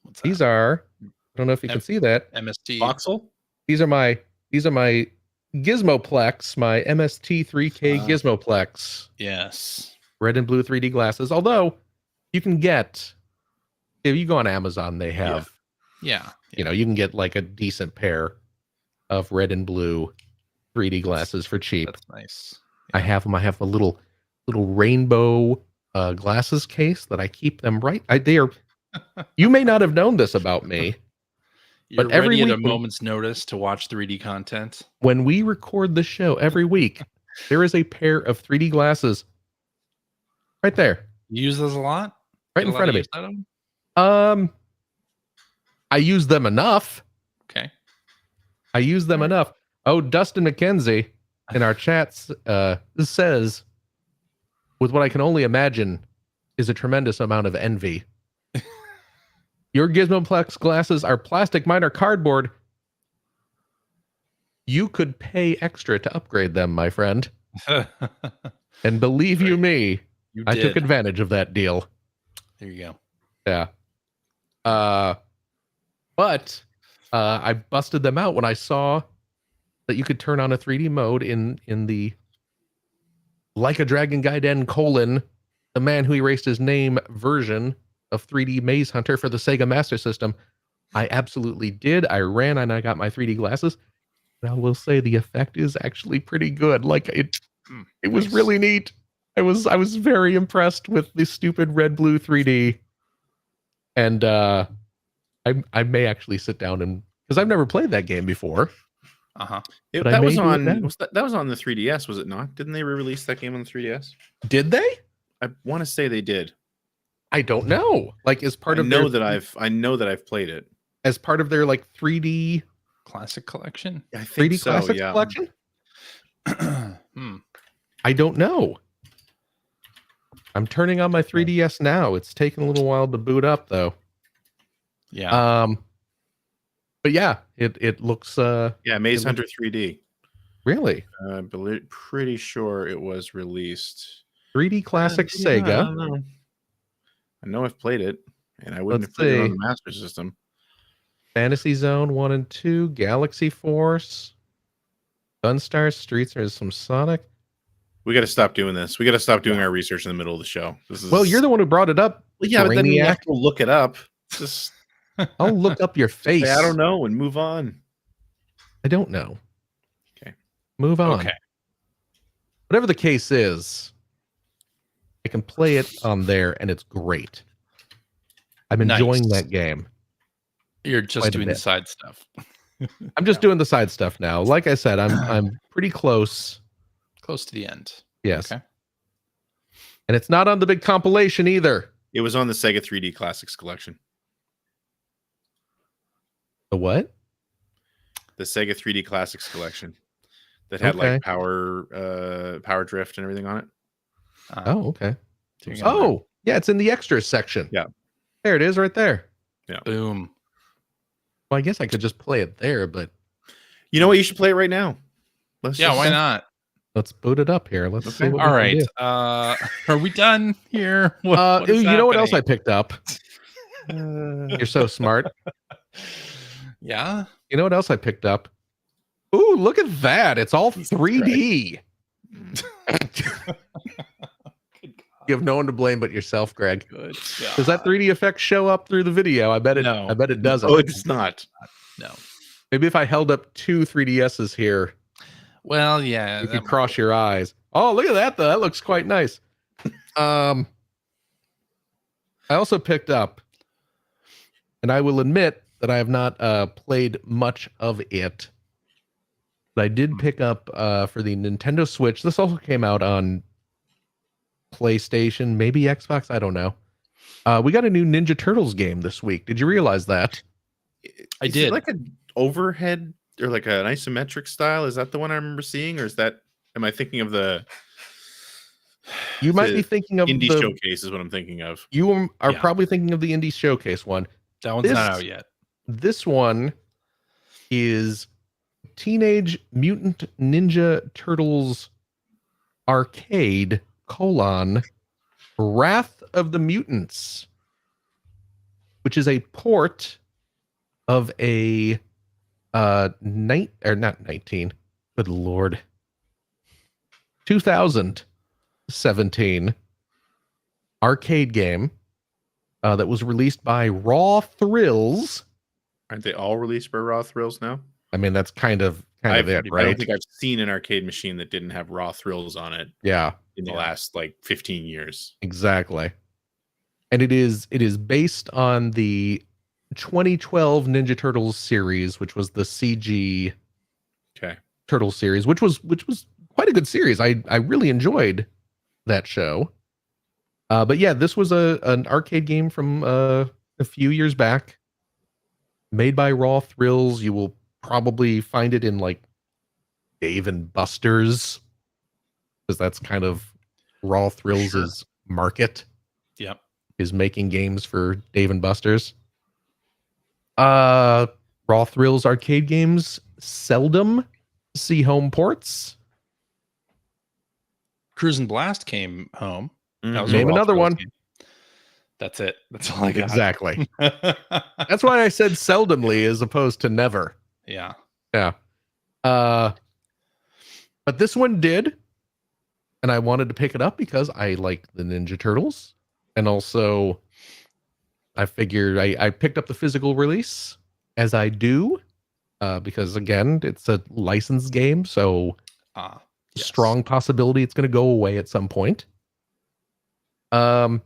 What's that? These are. I don't know if you can see that. MST. Voxel? These are my Gizmoplex, my MST3K Gizmoplex. Yes. Red and blue 3D glasses. Although you can get, if you go on Amazon, they have. Yeah. You know, you can get like a decent pair of red and blue 3D glasses for cheap. That's nice. I have them. I have a little rainbow glasses case that I keep them right. They are. You may not have known this about me. You're ready at a moment's notice to watch 3D content. When we record the show every week, there is a pair of 3D glasses right there. You use those a lot? Right in front of me. I use them enough. Okay. I use them enough. Oh, Dustin McKenzie in our chats says, with what I can only imagine is a tremendous amount of envy. Your Gizmoplex glasses are plastic, mine are cardboard. You could pay extra to upgrade them, my friend. And believe you me, I took advantage of that deal. There you go. Yeah. But I busted them out when I saw that you could turn on a 3D mode in the Like a Dragon Gaiden : the man who erased his name version of 3D Maze Hunter for the Sega Master System. I absolutely did. I ran and I got my 3D glasses. And I will say the effect is actually pretty good. Like it was really neat. I was very impressed with the stupid red-blue 3D. And I may actually sit down and, because I've never played that game before. That was on the 3DS, was it not? Didn't they re-release that game on the 3DS? Did they? I want to say they did. I don't know. Like as part of I know that I've played it as part of their like 3D classic collection. I think 3D classic collection. I don't know. I'm turning on my 3DS now. It's taking a little while to boot up though. Yeah. But yeah, it looks Maze Hunter 3D. Really? Pretty sure it was released. 3D classic Sega. I know I've played it, and I wouldn't have played it on the Master System. Fantasy Zone 1 and 2, Galaxy Force, Gunstar Streets. There's some Sonic. We got to stop doing this. We got to stop doing our research in the middle of the show. Well, you're the one who brought it up. Well, yeah, but then you have to look it up. Just I'll look up your face. I don't know and move on. I don't know. Okay. Move on. Okay. Whatever the case is, I can play it on there, and it's great. I'm enjoying that game. You're just doing the side stuff. I'm just doing the side stuff now. Like I said, I'm pretty close. Close to the end. Yes. Okay. And it's not on the big compilation either. It was on the Sega 3D Classics collection. The what? The Sega 3D Classics collection that had like power drift and everything on it. Oh, okay. Oh, yeah, it's in the extras section. Yeah. There it is right there. Yeah. Boom. Well, I guess I could just play it there, but you know what? You should play it right now. Why not? Let's boot it up here. Let's see what All right. Are we done here? What you know what else I picked up? You're so smart. Yeah. You know what else I picked up? Ooh, look at that. It's all 3D. You have no one to blame but yourself, Greg. Good. Does that 3D effect show up through the video? I bet it. No. I bet it doesn't. Oh, it's not. No. Maybe if I held up 2 3DSs here. Well, yeah. You could cross your eyes. Oh, look at that, though. That looks quite nice. I also picked up, and I will admit that I have not played much of it. But I did pick up for the Nintendo Switch. This also came out on PlayStation, maybe Xbox. I don't know. We got a new Ninja Turtles game this week. Did you realize that? I did. It like an overhead or like an isometric style? Is that the one I remember seeing, or am I thinking of the? You might be thinking of Indie Showcase is what I'm thinking of. You are probably thinking of the Indie Showcase one. That one's not out yet. This one is Teenage Mutant Ninja Turtles Arcade : Wrath of the Mutants, which is a port of a not 19. Good Lord. 2017 arcade game that was released by Raw Thrills. Aren't they all released by Raw Thrills now? I mean, that's kind of kind of it, right? I don't think I've seen an arcade machine that didn't have Raw Thrills on it. Yeah. In the last like 15 years. Exactly. And it is based on the 2012 Ninja Turtles series, which was the CG Turtle series, which was quite a good series. I really enjoyed that show. But yeah, this was an arcade game from a few years back, made by Raw Thrills. You will probably find it in like Dave and Buster's, because that's kind of Raw Thrills' market. Yep. Is making games for Dave and Buster's. Raw Thrills arcade games seldom see home ports. Cruise and Blast came home. That was Name another one. Game. That's it. That's all I got. Exactly. That's why I said seldomly as opposed to never. Yeah. Yeah. But this one did. And I wanted to pick it up because I like the Ninja Turtles. And also, I figured I picked up the physical release, as I do, because, again, it's a licensed game. So, strong possibility it's going to go away at some point. And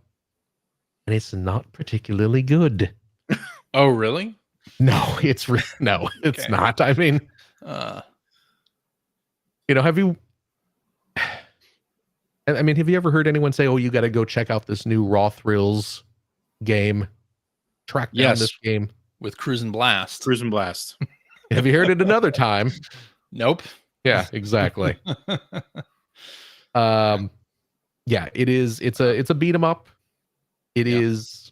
it's not particularly good. Oh, really? No, it's not. I mean, have you... I mean, have you ever heard anyone say, "Oh, you got to go check out this new Raw Thrills game, track down this game with Cruise and Blast"? Cruise and Blast. Have you heard it another time? Nope. Yeah, exactly. Yeah, it is. It's a beat 'em up. It is,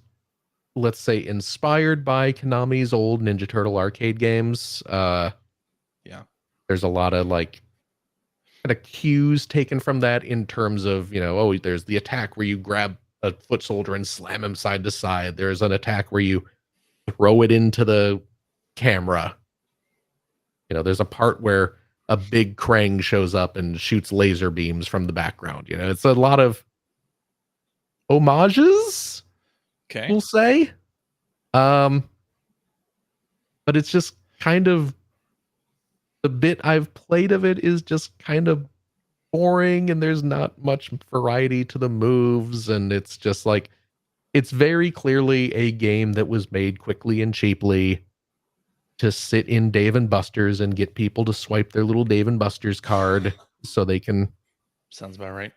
let's say, inspired by Konami's old Ninja Turtle arcade games. There's a lot of like kind of cues taken from that in terms of, there's the attack where you grab a foot soldier and slam him side to side. There's an attack where you throw it into the camera. There's a part where a big Krang shows up and shoots laser beams from the background. It's a lot of homages, we'll say. But it's just kind of, the bit I've played of it is just kind of boring, and there's not much variety to the moves, and it's just like, it's very clearly a game that was made quickly and cheaply to sit in Dave and Buster's and get people to swipe their little Dave and Buster's card so they can... Sounds about right.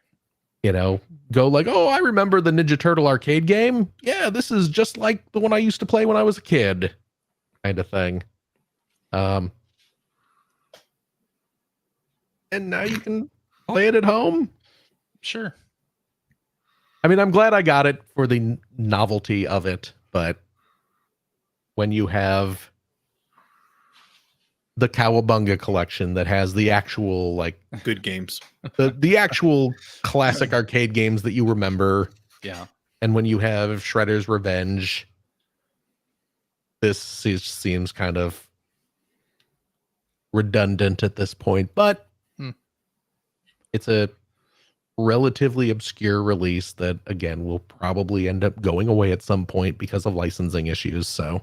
Go like, "Oh, I remember the Ninja Turtle arcade game. Yeah, this is just like the one I used to play when I was a kid," kind of thing. And now you can play it at home. Sure. I mean, I'm glad I got it for the novelty of it, but when you have the Cowabunga collection that has the actual, like, good games, the actual classic arcade games that you remember, and when you have Shredder's Revenge, this seems kind of redundant at this point, but it's a relatively obscure release that, again, will probably end up going away at some point because of licensing issues. So,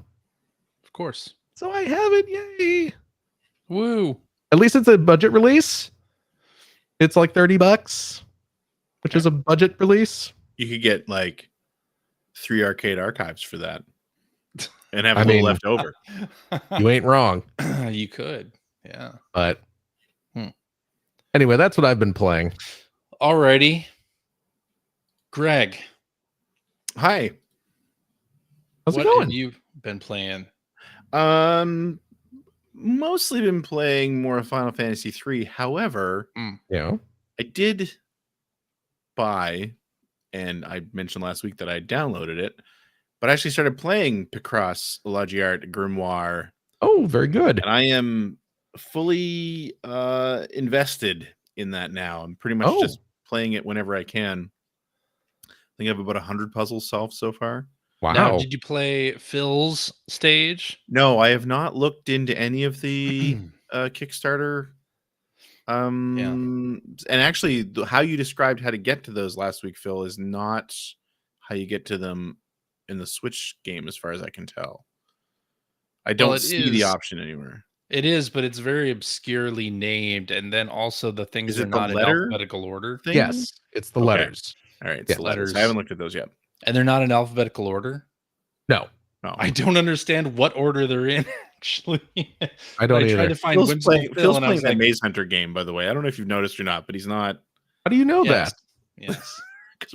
of course. So I have it. Yay. Woo. At least it's a budget release. It's like $30, which is a budget release. You could get like 3 arcade archives for that and have a little left over. You ain't wrong. You could. Yeah. But anyway, that's what I've been playing. Alrighty. Greg. Hi. How's it going? What have you been playing? Mostly been playing more Final Fantasy 3. However, I did buy, and I mentioned last week that I downloaded it, but I actually started playing Picross Lagiart Grimoire. Oh, very good. And I am fully invested in that now. I'm pretty much just playing it whenever I can. I think I have about 100 puzzles solved so far. Wow. Now, did you play Phil's stage? No, I have not looked into any of the Kickstarter. And actually, how you described how to get to those last week, Phil, is not how you get to them in the Switch game, as far as I can tell. I don't see the option anywhere. It is, but it's very obscurely named, and then also the things are not in alphabetical order. Yes, it's the letters. All right, it's the letters. I haven't looked at those yet. And they're not in alphabetical order? No. I don't understand what order they're in, actually. I don't either. Tried to find Phil's playing that Maze Hunter game, by the way. I don't know if you've noticed or not, but he's not. How do you know that? Yes.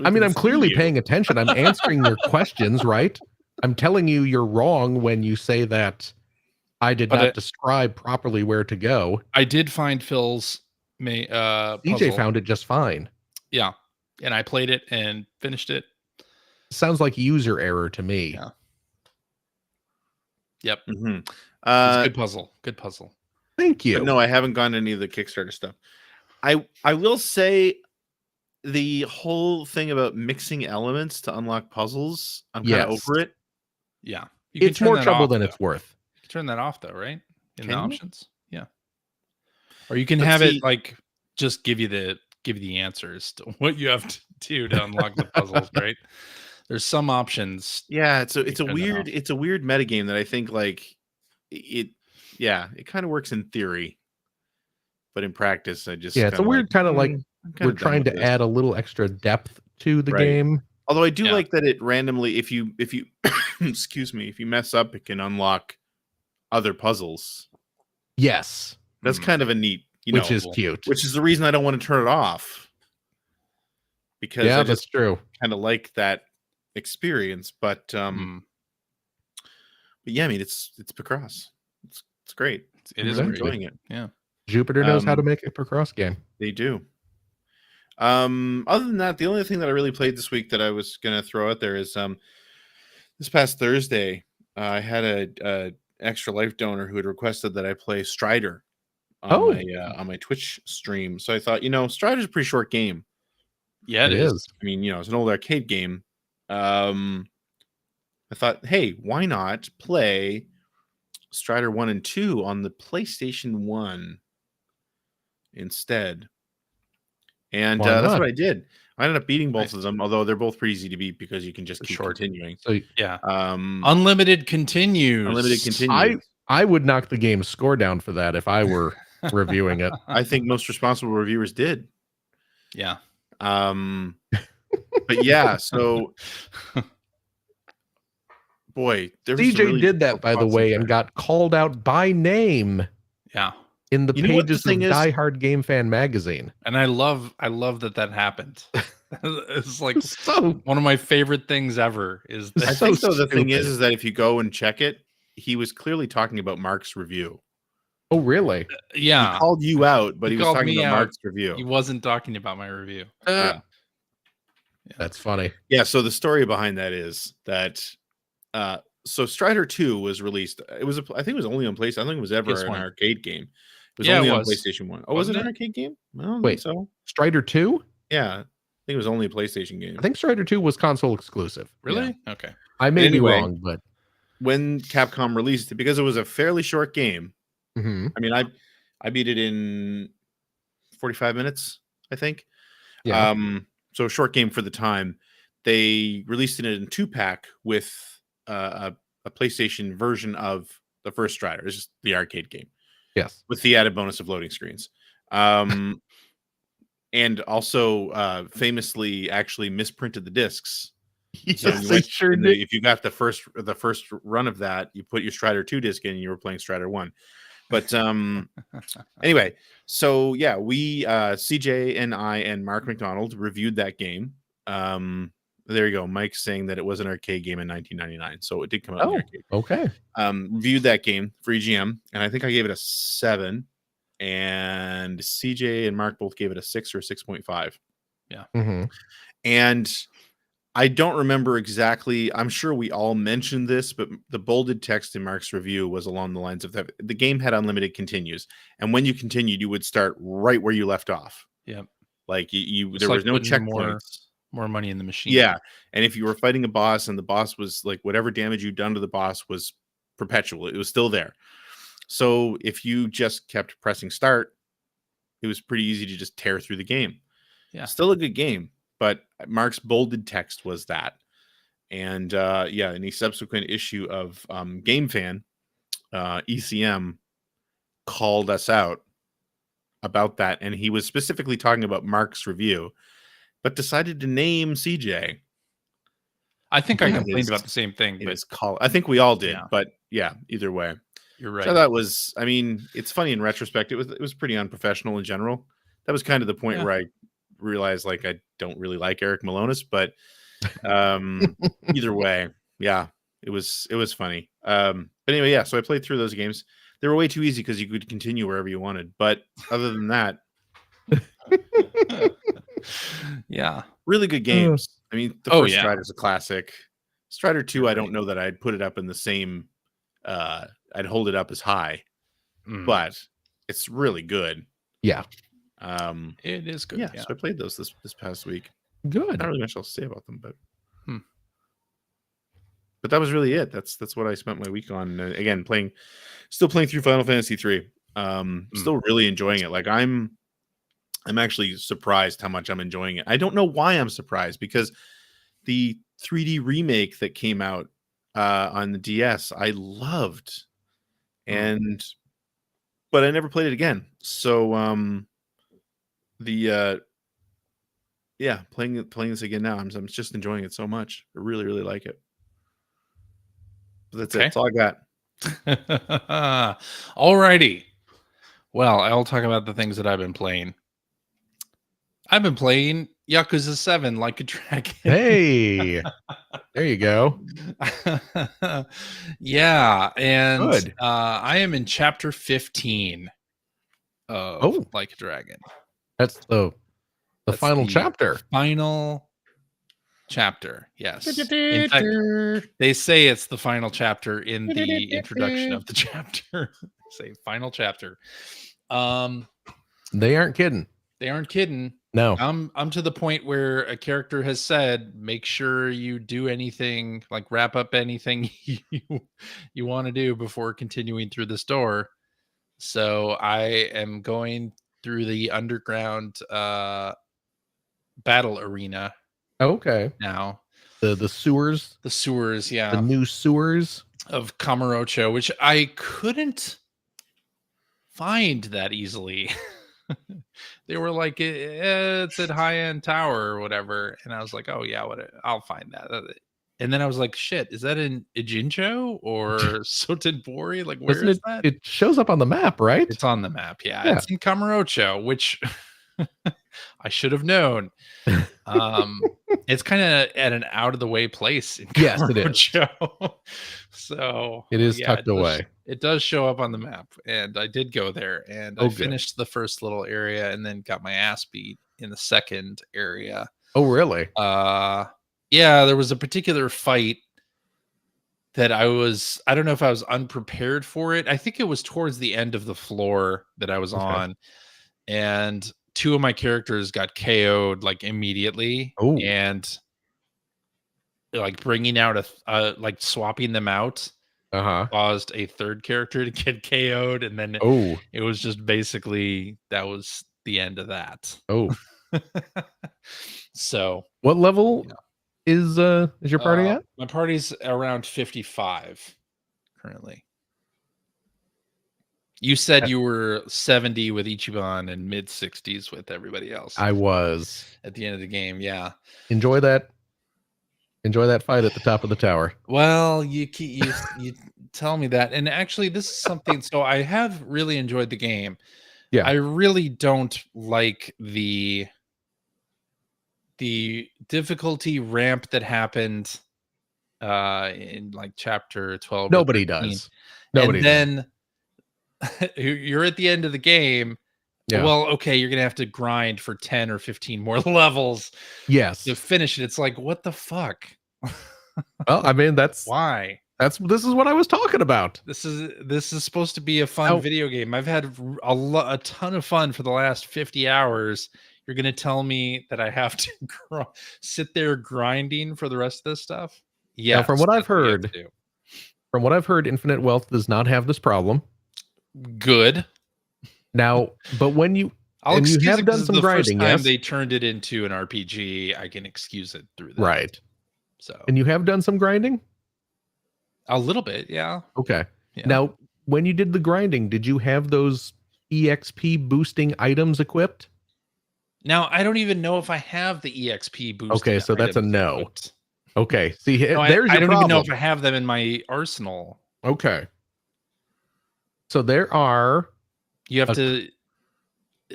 I mean, I'm clearly paying attention. I'm answering your questions, right? I'm telling you you're wrong when you say that I did not describe properly where to go. I did find Phil's DJ found it just fine. Yeah. And I played it and finished it. Sounds like user error to me. Yeah. Yep. Mm-hmm. Good puzzle. Good puzzle. Thank you. But no, I haven't gone to any of the Kickstarter stuff. I will say the whole thing about mixing elements to unlock puzzles, I'm kind of over it. Yeah. It's more trouble than it's worth. You can turn that off though, right? In the options. Yeah. Or you can have it like just give you the answers to what you have to do to unlock the puzzles, right? There's some options. Yeah, it's a weird metagame that I think like it kind of works in theory. But in practice, I just it's a weird kind of like we're trying to add a little extra depth to the game. Although I do like that it randomly, if you excuse me, if you mess up, it can unlock other puzzles. Yes, that's kind of a neat, which is cute. Which is the reason I don't want to turn it off. Because that's true. Kind of like that experience, but yeah, I mean it's Picross. It's great. It is enjoying it. Yeah. Jupiter knows how to make a Picross game. They do. Other than that, the only thing that I really played this week that I was gonna throw out there is this past Thursday, I had a extra life donor who had requested that I play Strider on my Twitch stream. So I thought, Strider's a pretty short game. Yeah, it is. I mean, it's an old arcade game. I thought, hey, why not play Strider 1 and 2 on the PlayStation 1 instead? And that's what I did. I ended up beating both of them, although they're both pretty easy to beat because you can just keep continuing. So unlimited continues. Unlimited continues. I would knock the game's score down for that if I were reviewing it. I think most responsible reviewers did. Yeah. But yeah, so boy, CJ really did that, by the way, and got called out by name. Yeah. In the pages of Die Hard Game Fan magazine. And I love that happened. It's like one of my favorite things ever is this. I think so. The thing is that if you go and check it, he was clearly talking about Mark's review. Oh, really? Yeah. He called you out, but he was talking about Mark's review. He wasn't talking about my review. That's funny. Yeah, so the story behind that is that so Strider 2 was released. I think it was only on PlayStation. I don't think it was ever an arcade game. It was only on PlayStation 1. Oh, was it an arcade game? I don't think so. Strider 2? Yeah. I think it was only a PlayStation game. I think Strider 2 was console exclusive. Really? Yeah. Okay. I may be wrong, but when Capcom released it, because it was a fairly short game. Mm-hmm. I mean, I beat it in 45 minutes, I think. Yeah. So a short game for the time. They released it in 2-pack with a PlayStation version of the first Strider. It's just the arcade game. Yes. With the added bonus of loading screens. And also famously actually misprinted the discs. So if you got the first run of that, you put your Strider 2 disc in and you were playing Strider 1. But anyway, so yeah, we CJ and I and Mark McDonald reviewed that game. There you go. Mike's saying that it was an arcade game in 1999, so it did come out in the arcade. Okay. Reviewed that game for EGM, and I think I gave it a 7, and CJ and Mark both gave it a 6 or a 6.5. Yeah. Mm-hmm. And I don't remember exactly. I'm sure we all mentioned this, but the bolded text in Mark's review was along the lines of that the game had unlimited continues, and when you continued, you would start right where you left off. Yep. Like there was no checkpoints. More money in the machine. Yeah. And if you were fighting a boss and the boss was like whatever damage you'd done to the boss was perpetual, it was still there. So if you just kept pressing start, it was pretty easy to just tear through the game. Yeah. Still a good game, but Mark's bolded text was that. And in a subsequent issue of Game Fan, ECM called us out about that, and he was specifically talking about Mark's review, but decided to name CJ. I think I complained about the same thing. But I think we all did, but yeah, either way. You're right. So that was, I mean, it's funny in retrospect. It was pretty unprofessional in general. That was kind of the point where I realized like I don't really like Eric Malonis, but either way, yeah, it was funny. But anyway, yeah, so I played through those games. They were way too easy because you could continue wherever you wanted. But other than that, yeah, really good games. I mean, the first Strider's a classic. Strider 2, I don't know that I'd put it up in the same. I'd hold it up as high, but it's really good. Yeah, it is good. Yeah, so I played those this past week. Good. Not really much else to say about them, but that was really it. That's what I spent my week on. Again, still playing through Final Fantasy 3. Still really enjoying it. Like I'm actually surprised how much I'm enjoying it. I don't know why I'm surprised, because the 3D remake that came out on the DS, I loved, but I never played it again. So playing this again now, I'm just enjoying it so much. I really, really like it. But that's it. That's all I got. Alrighty. Well, I'll talk about the things that I've been playing. I've been playing Yakuza 7 Like a Dragon. Hey, there you go. Yeah, and good. I am in chapter 15 of Like a Dragon. That's the final chapter. Final chapter, yes. In fact, they say it's the final chapter in the introduction of the chapter. Say final chapter. They aren't kidding. They aren't kidding. No. I'm to the point where a character has said, make sure you do anything, like wrap up anything you want to do before continuing through this door. So I am going through the underground battle arena. Okay. Now. The sewers. The sewers, yeah. The new sewers of Kamurocho, which I couldn't find that easily. They were like, it's at high-end tower or whatever, and I was like, oh yeah, I'll find that. And then I was like, shit, is that in Ijincho or Sotenbori? Like, where is that? It shows up on the map, right? It's on the map, yeah. It's in Kamurocho, which I should have known. It's kind of at an out-of-the-way place in Kamurocho. It is. So it is tucked away. It does show up on the map, and I did go there, and I finished the first little area, and then got my ass beat in the second area. Oh, really? Yeah, there was a particular fight that I don't know if I was unprepared for it. I think it was towards the end of the floor that I was on, and two of my characters got KO'd like immediately. Oh. And like bringing out like swapping them out caused a third character to get KO'd, and then it was just basically that was the end of that. So what level is your party at? My party's around 55 currently. You said you were 70 with Ichiban and mid 60s with everybody else. I was at the end of the game. Yeah. Enjoy that fight at the top of the tower. Well, you tell me that. And actually, this is something. So I have really enjoyed the game. Yeah. I really don't like the difficulty ramp that happened in like chapter 12. Nobody does. Nobody. And then you're at the end of the game. Yeah. Well, okay, you're gonna have to grind for 10 or 15 more levels. Yes. To finish it. It's like, what the fuck? Well, I mean, that's why. This is what I was talking about. This is supposed to be a fun video game. I've had a ton of fun for the last 50 hours. You're gonna tell me that I have to sit there grinding for the rest of this stuff? Yeah. From what I've heard, Infinite Wealth does not have this problem. Good. Now, but when you have done some grinding, yes, they turned it into an RPG. I can excuse it through that, right? So, and you have done some grinding, a little bit, yeah. Okay. Yeah. Now, when you did the grinding, did you have those EXP boosting items equipped? Now, I don't even know if I have the EXP boosting. Okay, so that's a no. Equipped. Okay, see, No, there's your I don't problem. even know if I have them in my arsenal. Okay. So there are... You have to...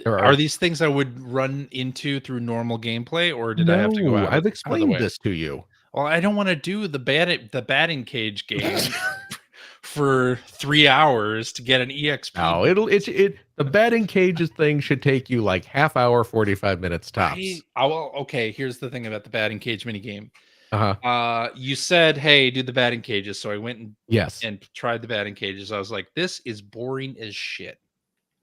Are these things I would run into through normal gameplay, or did I have to go out? I've explained this to you. Well, I don't want to do the batting cage game for 3 hours to get an EXP. No, the batting cages thing should take you like half hour, 45 minutes tops. Okay, here's the thing about the batting cage minigame. You said, hey, do the batting cages. So I went and tried the batting cages. I was like, this is boring as shit.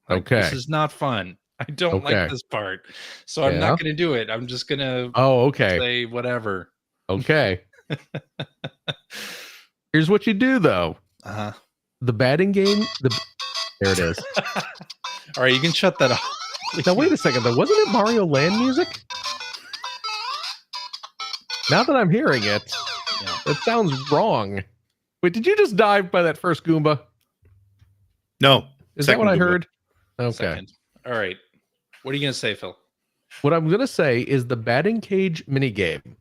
Like, okay. This is not fun. I don't like this part. So I'm not going to do it. I'm just going to say whatever. Okay. Here's what you do, though. The batting game. There it is. All right, you can shut that off. Now, wait a second, though. Wasn't it Mario Land music? Now that I'm hearing it, it sounds wrong. Wait, did you just dive by that first Goomba? No. Is that what I heard? Okay. Second. All right. What are you going to say, Phil? What I'm going to say is the batting cage minigame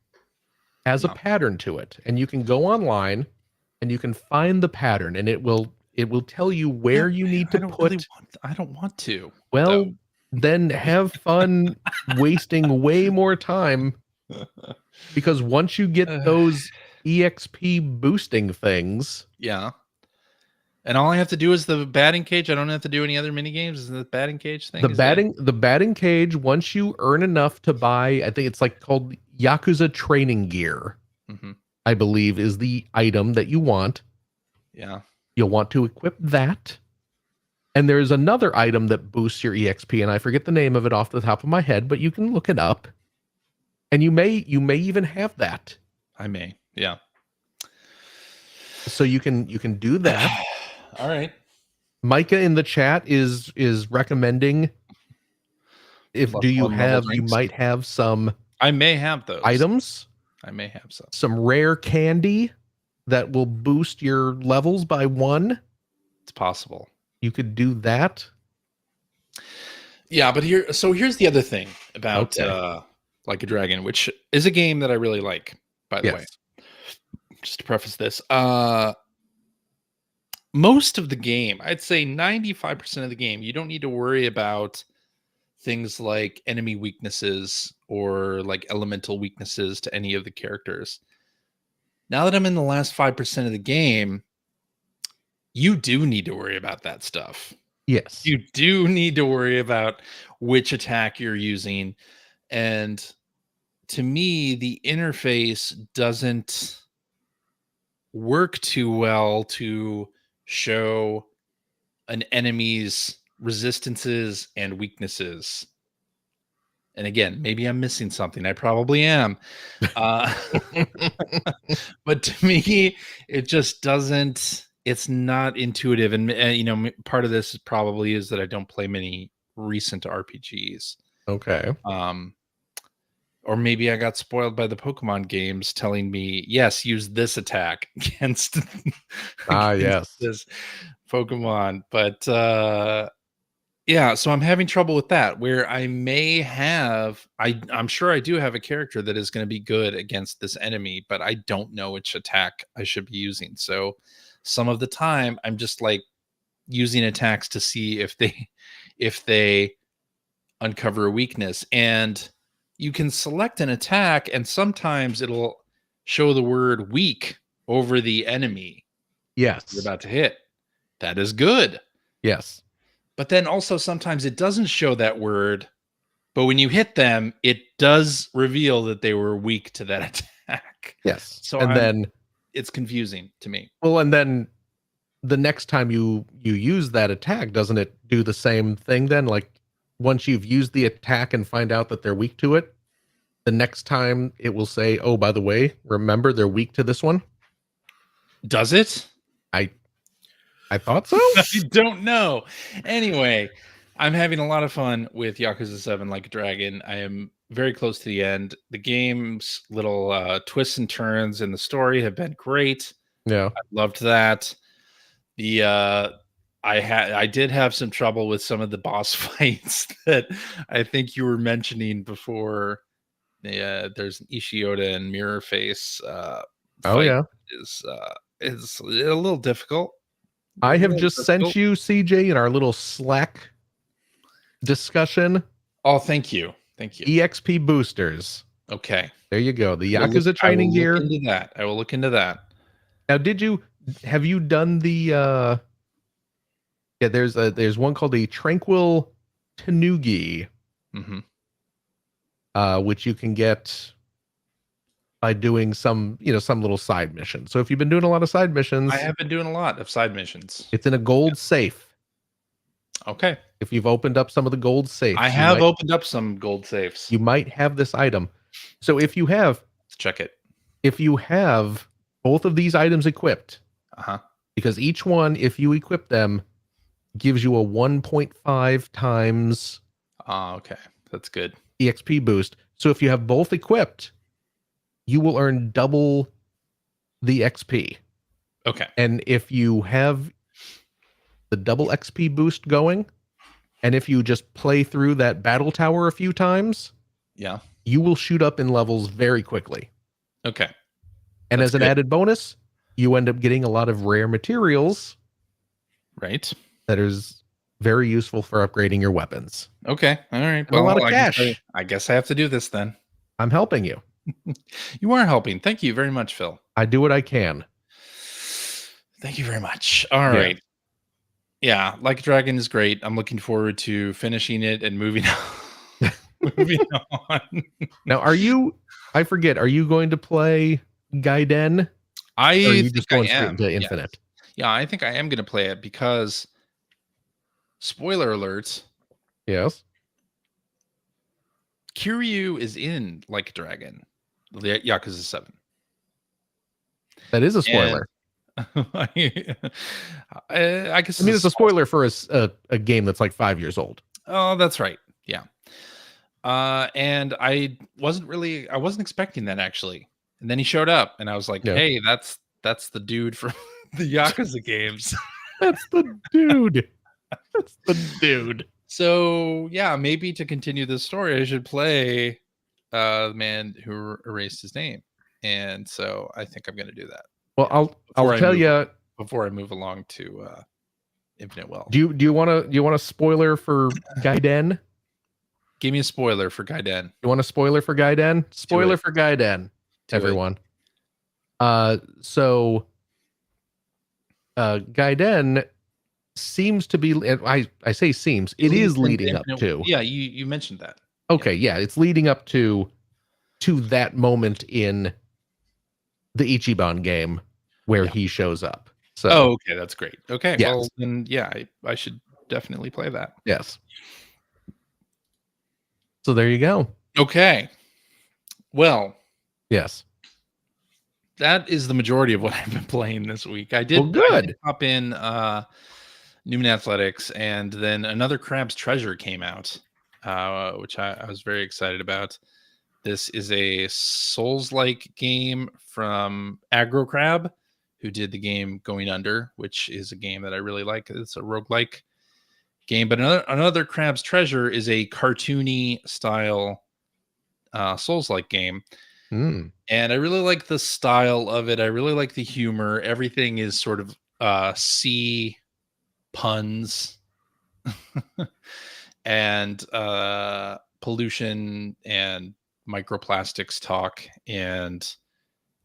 has a pattern to it, and you can go online and you can find the pattern, and it will tell you where you need to put. I don't want to. Well, then have fun wasting way more time, because once you get those EXP boosting things, and all I have to do is the batting cage. I don't have to do any other mini games. Is the batting cage thing? The batting cage. Once you earn enough to buy, I think it's like called Yakuza training gear. I believe is the item that you want. Yeah, you'll want to equip that. And there's another item that boosts your EXP, and I forget the name of it off the top of my head, but you can look it up. And you may even have that. I may, yeah. So you can do that. All right. Micah in the chat is recommending you might have some. I may have those items. I may have some rare candy that will boost your levels by 1. It's possible. You could do that. Yeah, but here's the other thing about Like a Dragon, which is a game that I really like, by the way. Just to preface this, most of the game, I'd say 95% of the game, you don't need to worry about things like enemy weaknesses or like elemental weaknesses to any of the characters. Now that I'm in the last 5% of the game, you do need to worry about that stuff. Yes. You do need to worry about which attack you're using. And to me, the interface doesn't work too well to show an enemy's resistances and weaknesses. And again, maybe I'm missing something. I probably am. But to me, it just doesn't, it's not intuitive. And part of this probably is that I don't play many recent RPGs. Okay. Or maybe I got spoiled by the Pokemon games telling me, yes, use this attack against this Pokemon. But so I'm having trouble with that, where I may have, I'm sure I do have a character that is going to be good against this enemy, but I don't know which attack I should be using. So some of the time I'm just like using attacks to see if they uncover a weakness. And you can select an attack, and sometimes it'll show the word weak over the enemy. Yes. You're about to hit. That is good. Yes. But then also sometimes it doesn't show that word, but when you hit them, it does reveal that they were weak to that attack. Yes. So then it's confusing to me. Well, and then the next time you use that attack, doesn't it do the same thing then? Like, once you've used the attack and find out that they're weak to it, the next time it will say, oh, by the way, remember they're weak to this one? Does it? I thought so. I don't know. Anyway, I'm having a lot of fun with Yakuza 7 Like a Dragon. I am very close to the end. The game's little twists and turns in the story have been great. Yeah. I loved that. The I did have some trouble with some of the boss fights that I think you were mentioning before. There's an Ishioda and Mirror Face fight is a little difficult. I have just sent you, CJ, in our little Slack discussion. Oh, thank you. EXP boosters. Okay. There you go. The Yakuza training gear. I will look into that. Now, have you done the there's one called the Tranquil Tanuki, which you can get by doing some little side mission. So if you've been doing a lot of side missions, I have been doing a lot of side missions. It's in a gold safe. Okay. If you've opened up some of the gold safes, I have opened up some gold safes. You might have this item. So if you have, let's check it. If you have both of these items equipped, because each one, if you equip them, gives you a 1.5 times. Okay, that's good. EXP boost. So if you have both equipped, you will earn double the XP. Okay. And if you have the double XP boost going, and if you just play through that battle tower a few times, you will shoot up in levels very quickly. Okay. And as an added bonus, you end up getting a lot of rare materials. Right. That is very useful for upgrading your weapons. Okay. All right. Well, a lot of cash. I guess I have to do this then. I'm helping you. You are helping. Thank you very much, Phil. I do what I can. Thank you very much. All right. Yeah, Like a Dragon is great. I'm looking forward to finishing it and moving on. Now, are you going to play Gaiden? Or are you just going straight into Infinite? Yeah, I think I am going to play it because, spoiler alert. Yes. Kiryu is in Like a Dragon, the Yakuza 7. That is a spoiler. I guess. I mean, it's a spoiler for a game that's like 5 years old. Oh, that's right. Yeah. And I wasn't expecting that actually. And then he showed up, and I was like, "Hey, that's the dude from the Yakuza games." That's the dude. That's the dude. So yeah, maybe to continue this story, I should play the man who erased his name, and so I think I'm going to do that. Well, I'll tell you before I move along to Infinite Wealth. Do you want a spoiler for Gaiden? Give me a spoiler for Gaiden. You want a spoiler for Gaiden? Spoiler for Gaiden, everyone. So Gaiden seems to be. I say seems. It is leading up to. Yeah, you mentioned that. Okay, yeah, it's leading up to that moment in the Ichiban game where he shows up. So, okay, that's great. Okay, well then, I should definitely play that. Yes. So there you go. Okay. Well. Yes. That is the majority of what I've been playing this week. I did hop in Newman Athletics, and then another Crab's Treasure came out, which I was very excited about. This is a Souls-like game from Aggro Crab, who did the game Going Under, which is a game that I really like. It's a roguelike game. But another Crab's Treasure is a cartoony style Souls-like game. And I really like the style of it. I really like the humor. Everything is sort of sea puns and pollution and microplastics talk, and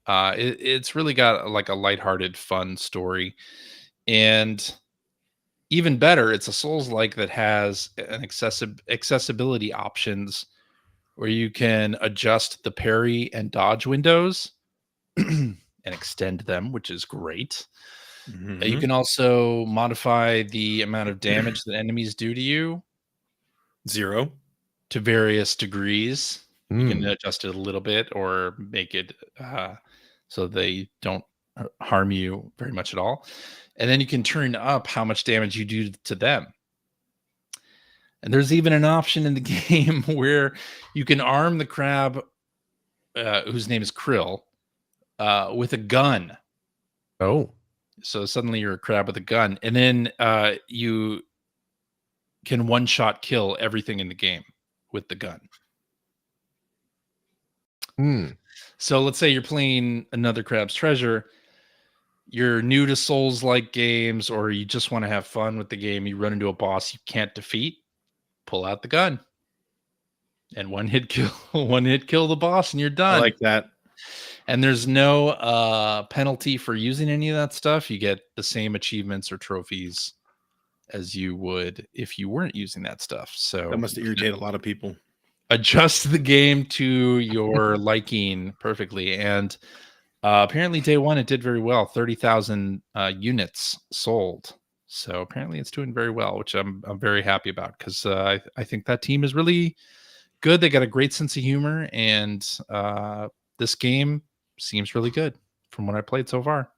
it's really got like a lighthearted, fun story. And even better, it's a Souls-like that has an accessibility options where you can adjust the parry and dodge windows and extend them, which is great. You can also modify the amount of damage that enemies do to you. 0 to various degrees. You can adjust it a little bit or make it so they don't harm you very much at all. And then you can turn up how much damage you do to them. And there's even an option in the game where you can arm the crab, whose name is Krill, with a gun. Oh. So suddenly you're a crab with a gun, and then you can one-shot kill everything in the game with the gun. So let's say you're playing another Crab's Treasure. You're new to Souls-like games, or you just want to have fun with the game. You run into a boss you can't defeat. Pull out the gun, and one hit kill the boss, and you're done. I like that. And there's no penalty for using any of that stuff. You get the same achievements or trophies as you would if you weren't using that stuff. So that must irritate a lot of people. Adjust the game to your liking perfectly. And apparently day one, it did very well. 30,000 units sold. So apparently it's doing very well, which I'm very happy about, because I think that team is really good. They got a great sense of humor, and this game seems really good from what I played so far.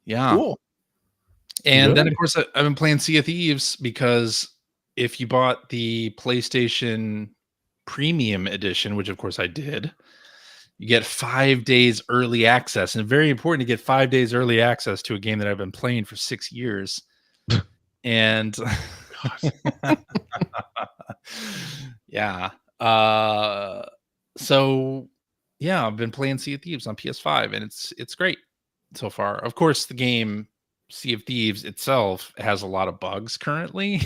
Yeah. Cool. And then, of course, I've been playing Sea of Thieves, because if you bought the PlayStation Premium Edition, which of course I did, you get 5 days early access. And very important to get 5 days early access to a game that I've been playing for 6 years. And yeah. So yeah, I've been playing Sea of Thieves on PS5, and it's great so far. Of course, the game Sea of Thieves itself has a lot of bugs currently.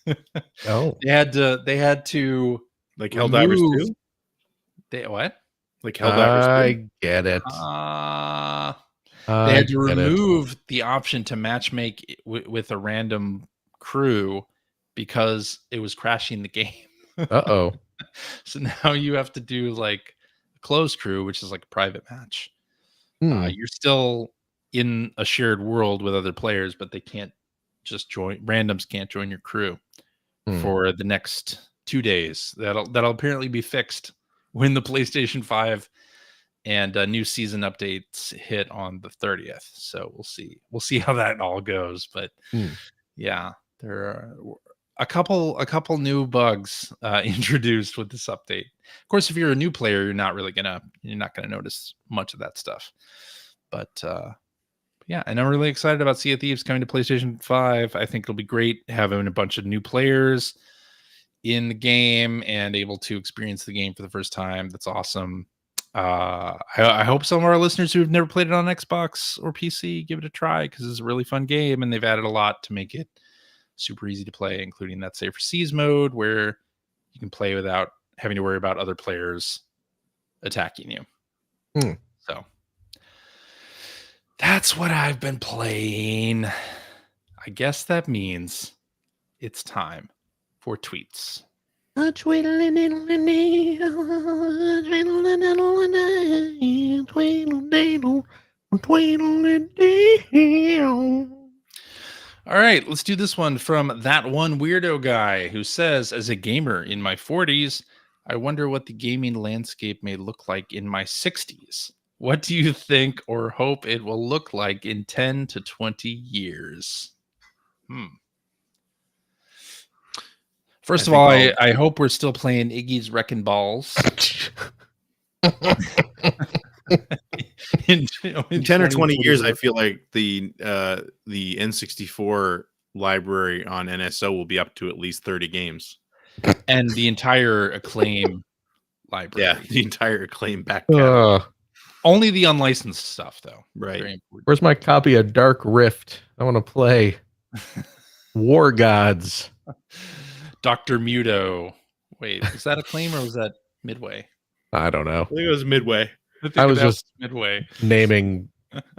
They had to like Helldivers 2? They what? Like Helldivers 2? I get it. They had to remove the option to matchmake with a random crew because it was crashing the game. Uh-oh. So now you have to do like a closed crew, which is like a private match. You're still in a shared world with other players, but they can't just join. Randoms can't join your crew for the next 2 days. That'll apparently be fixed when the PlayStation 5 and new season updates hit on the 30th. So we'll see how that all goes. But yeah, there are a couple new bugs introduced with this update. Of course, if you're a new player, you're not gonna notice much of that stuff. But yeah, and I'm really excited about Sea of Thieves coming to PlayStation 5. I think it'll be great having a bunch of new players in the game and able to experience the game for the first time. That's awesome. I hope some of our listeners who have never played it on Xbox or PC give it a try, because it's a really fun game, and they've added a lot to make it super easy to play, including that Save for Seas mode where you can play without having to worry about other players attacking you. So that's what I've been playing. I guess that means it's time for tweets. All right, let's do this one from that one weirdo guy who says, as a gamer in my 40s, I wonder what the gaming landscape may look like in my 60s. What do you think or hope it will look like in 10 to 20 years? First of all, I hope we're still playing Iggy's Wrecking Balls. in 10 or 20 years, I feel like the N64 library on NSO will be up to at least 30 games. And the entire Acclaim library. Yeah, the entire Acclaim back catalog. Only the unlicensed stuff, though. Right. Where's my copy of Dark Rift? I want to play War Gods. Dr. Muto. Wait, is that Acclaim or was that Midway? I don't know. I think it was Midway. I was just Midway naming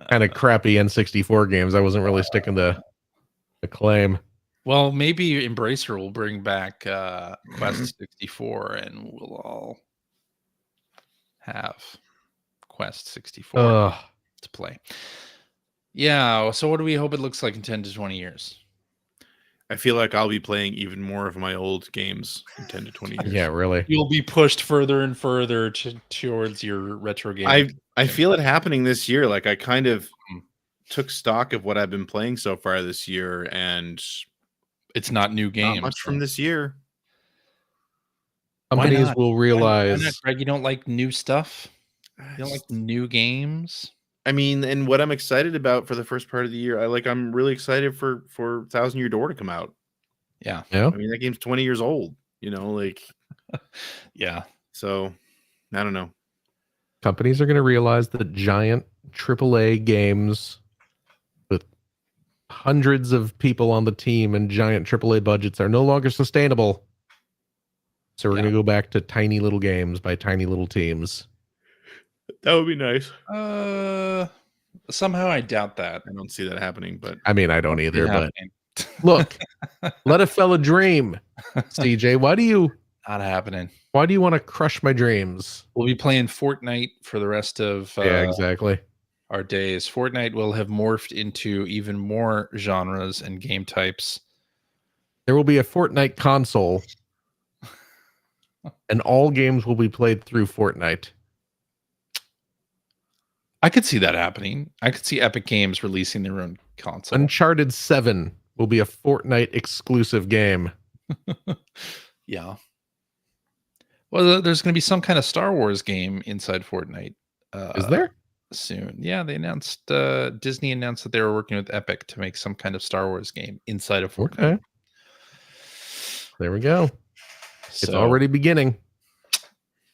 kind of crappy N64 games. I wasn't really sticking to Acclaim. Well, maybe Embracer will bring back Quest 64 and we'll all have Quest 64 to play. Yeah, so what do we hope it looks like in 10 to 20 years? I feel like I'll be playing even more of my old games in 10 to 20 years. Yeah, really. You'll be pushed further and further towards your retro game. I feel it happening this year. Like, I kind of took stock of what I've been playing so far this year, and it's not new games. Not much from this year. Companies will realize. Why not, Greg? You don't like new stuff? You don't like new games? I mean, and what I'm excited about for the first part of the year, I'm really excited for 1,000 Year Door to come out. Yeah. I mean, that game's 20 years old, yeah. So, I don't know. Companies are going to realize that giant AAA games with hundreds of people on the team and giant AAA budgets are no longer sustainable. So we're going to go back to tiny little games by tiny little teams. That would be nice. Somehow I doubt that. I don't see that happening, but I mean, I don't either, but look, let a fella dream. CJ, why do you not happening? Why do you want to crush my dreams? We'll be playing Fortnite for the rest of exactly our days. Fortnite will have morphed into even more genres and game types. There will be a Fortnite console, and all games will be played through Fortnite. I could see that happening. I could see Epic Games releasing their own console. Uncharted 7 will be a Fortnite exclusive game. Yeah. Well, there's going to be some kind of Star Wars game inside Fortnite. Is there? Soon. Yeah, they announced, Disney announced that they were working with Epic to make some kind of Star Wars game inside of Fortnite. Okay. There we go. It's already beginning.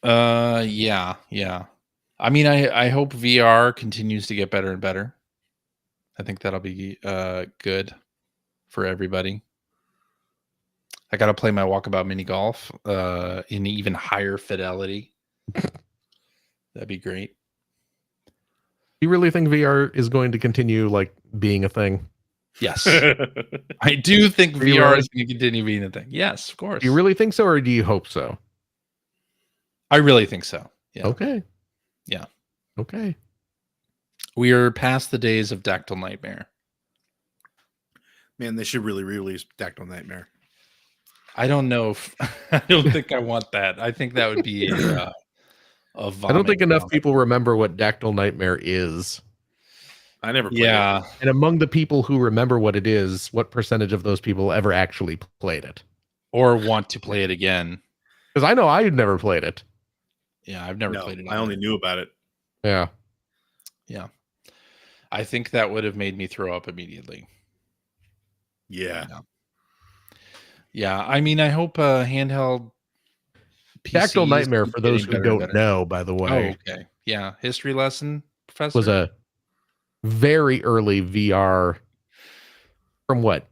Yeah. I mean, I hope VR continues to get better and better. I think that'll be good for everybody. I got to play my Walkabout mini golf in even higher fidelity. That'd be great. You really think VR is going to continue being a thing? Yes. I do think VR is going to continue being a thing. Yes, of course. Do you really think so, or do you hope so? I really think so. Yeah. Okay. Yeah. Okay. We are past the days of Dactyl Nightmare. Man, they should really release Dactyl Nightmare. I don't know if I don't think I want that. I think that would be a vomit. I don't think enough people remember what Dactyl Nightmare is. I never played it. And among the people who remember what it is, what percentage of those people ever actually played it? Or want to play it again? Because I know I had never played it. Yeah, I've never played it. I only knew about it. Yeah. Yeah. I think that would have made me throw up immediately. Yeah. Yeah. I mean, I hope handheld Dactyl Nightmare, for those who don't know, by the way. Oh, okay. Yeah. History lesson, Professor? Was a very early VR from what?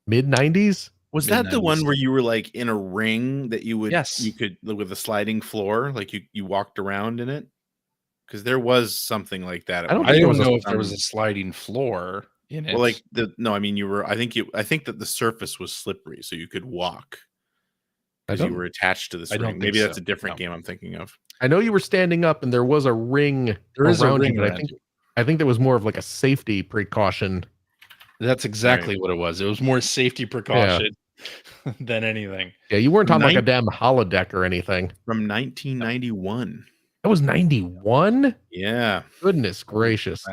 Mid-90s? Was that the one where you were in a ring that you could, with a sliding floor, you walked around in it? Because there was something like that. I don't know if there was a sliding floor in it. Well, no, I mean, I think that the surface was slippery, so you could walk because you were attached to this ring. Maybe that's a different game I'm thinking of. I know you were standing up, and there was a ring around you, but I think there was more of a safety precaution. That's exactly what it was. It was more safety precaution than anything. Yeah, you weren't on a damn holodeck or anything. From 1991. That was 91? Yeah. Goodness gracious.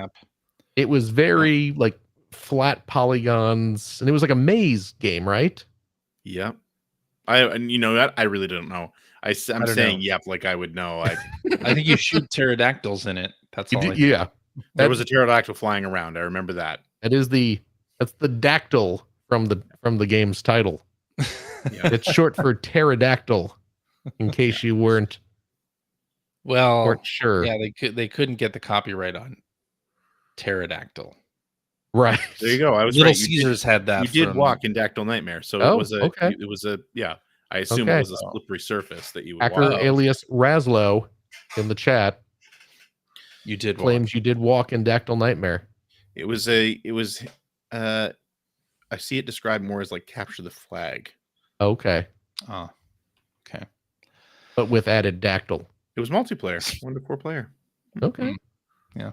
It was very flat polygons, and it was a maze game, right? Yeah. I really don't know. I'm saying yep, I would know. I think you shoot pterodactyls in it. That's all. Yeah. There was a pterodactyl flying around. I remember that. That's the dactyl from the game's title. Yeah. It's short for pterodactyl, in case you weren't sure. Yeah, they couldn't get the copyright on pterodactyl. Right. There you go. I was Little right. Caesars had that. You did walk in Dactyl Nightmare, so it was a I assume it was a slippery surface that you would Hacker walk. alias Razlo in the chat. You did claims you did walk in Dactyl Nightmare. It was I see it described more as capture the flag. Okay. Oh. Okay. But with added dactyl. It was multiplayer, 1 to 4 player. Okay. Yeah.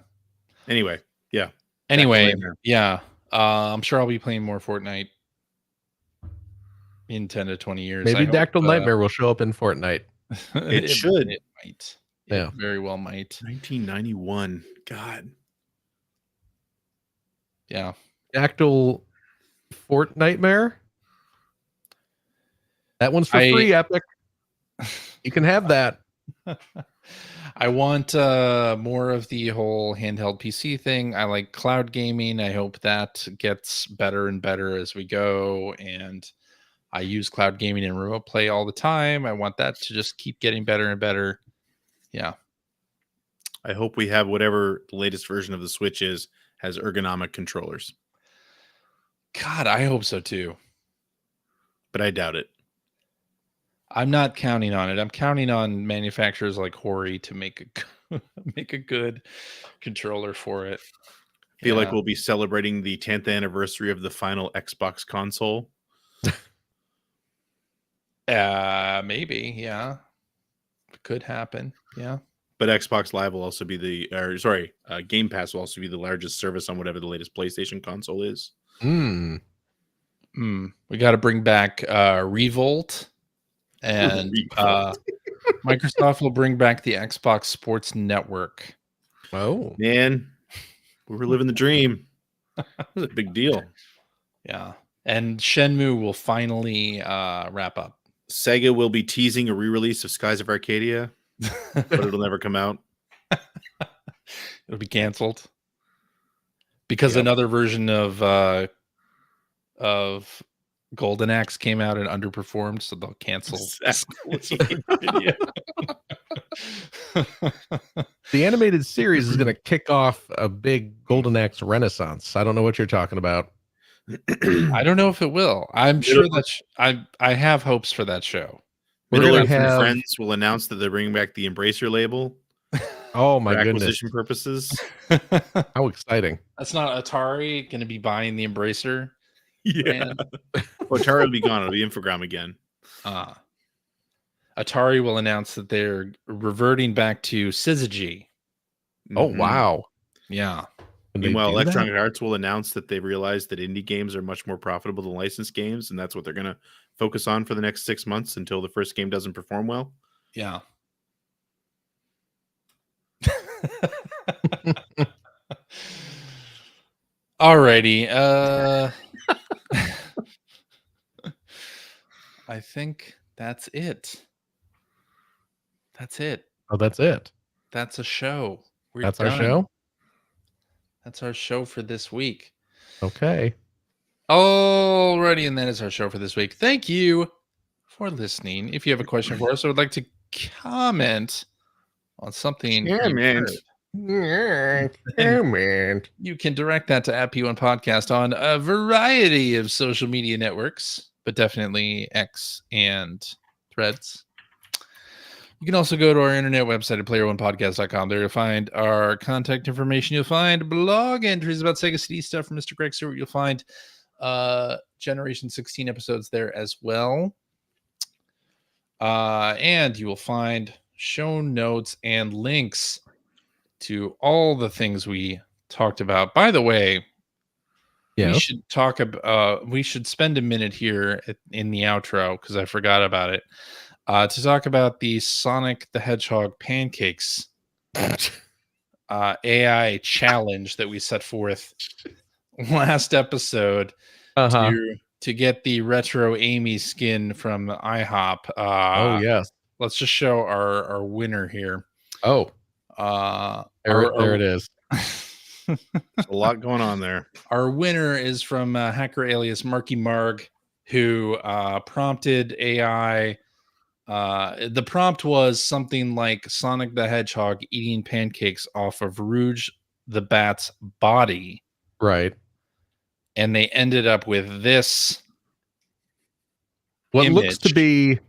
Anyway, yeah. I'm sure I'll be playing more Fortnite in 10 to 20 years. Maybe Dactyl Nightmare will show up in Fortnite. It should. It might. Yeah. It very well might. 1991. God. Yeah. Dactyl Fortnightmare. That one's for free, Epic. You can have that. I want more of the whole handheld PC thing. I like cloud gaming. I hope that gets better and better as we go. And I use cloud gaming and remote play all the time. I want that to just keep getting better and better. Yeah. I hope we have whatever the latest version of the Switch has ergonomic controllers. God, I hope so too. But I doubt it. I'm not counting on it. I'm counting on manufacturers like Hori to make a good controller for it. I feel like we'll be celebrating the 10th anniversary of the final Xbox console. Maybe, yeah. It could happen. Yeah. But Xbox Live will also be Game Pass will also be the largest service on whatever the latest PlayStation console is. We got to bring back Revolt, and Microsoft will bring back the Xbox Sports Network. Oh man, we were living the dream. That was a big deal. Yeah, and Shenmue will finally wrap up. Sega will be teasing a re-release of Skies of Arcadia, but it'll never come out. It'll be canceled because another version of Golden Axe came out and underperformed, so they'll cancel. The animated series is going to kick off a big Golden Axe renaissance. I don't know what you're talking about. I don't know if it will. I'm sure that I have hopes for that show. Middle-earth Friends will announce that they're bringing back the Embracer label. Oh my goodness! Acquisition purposes. How exciting! That's not Atari going to be buying the Embracer. Yeah, Atari will be gone. It'll be Infogram again. Atari will announce that they're reverting back to Syzygy. Oh wow! Yeah. Meanwhile, Electronic Arts will announce that they realized that indie games are much more profitable than licensed games, and that's what they're going to focus on for the next 6 months until the first game doesn't perform well. Yeah. Alrighty. I think that's it. That's it. Oh, that's it. That's a show. That's our show? That's our show for this week. Okay. Alrighty, and that is our show for this week. Thank you for listening. If you have a question for us or would like to comment on something, you can direct that to @P1 Podcast on a variety of social media networks, but definitely X and Threads. You can also go to our internet website at player1podcast.com. There you'll find our contact information. You'll find blog entries about Sega CD stuff from Mr. Greg Stewart. You'll find Generation 16 episodes there as well. And you will find show notes and links to all the things we talked about. By the way, we should talk about we should spend a minute here in the outro because I forgot about it. To talk about the Sonic the Hedgehog pancakes AI challenge that we set forth last episode to get the retro Amy skin from IHOP. Oh yes. Let's just show our winner here. Oh, there it is. There's a lot going on there. Our winner is from hacker alias Marky Marg, who prompted AI. The prompt was something like Sonic the Hedgehog eating pancakes off of Rouge the Bat's body. Right. And they ended up with this. What looks to be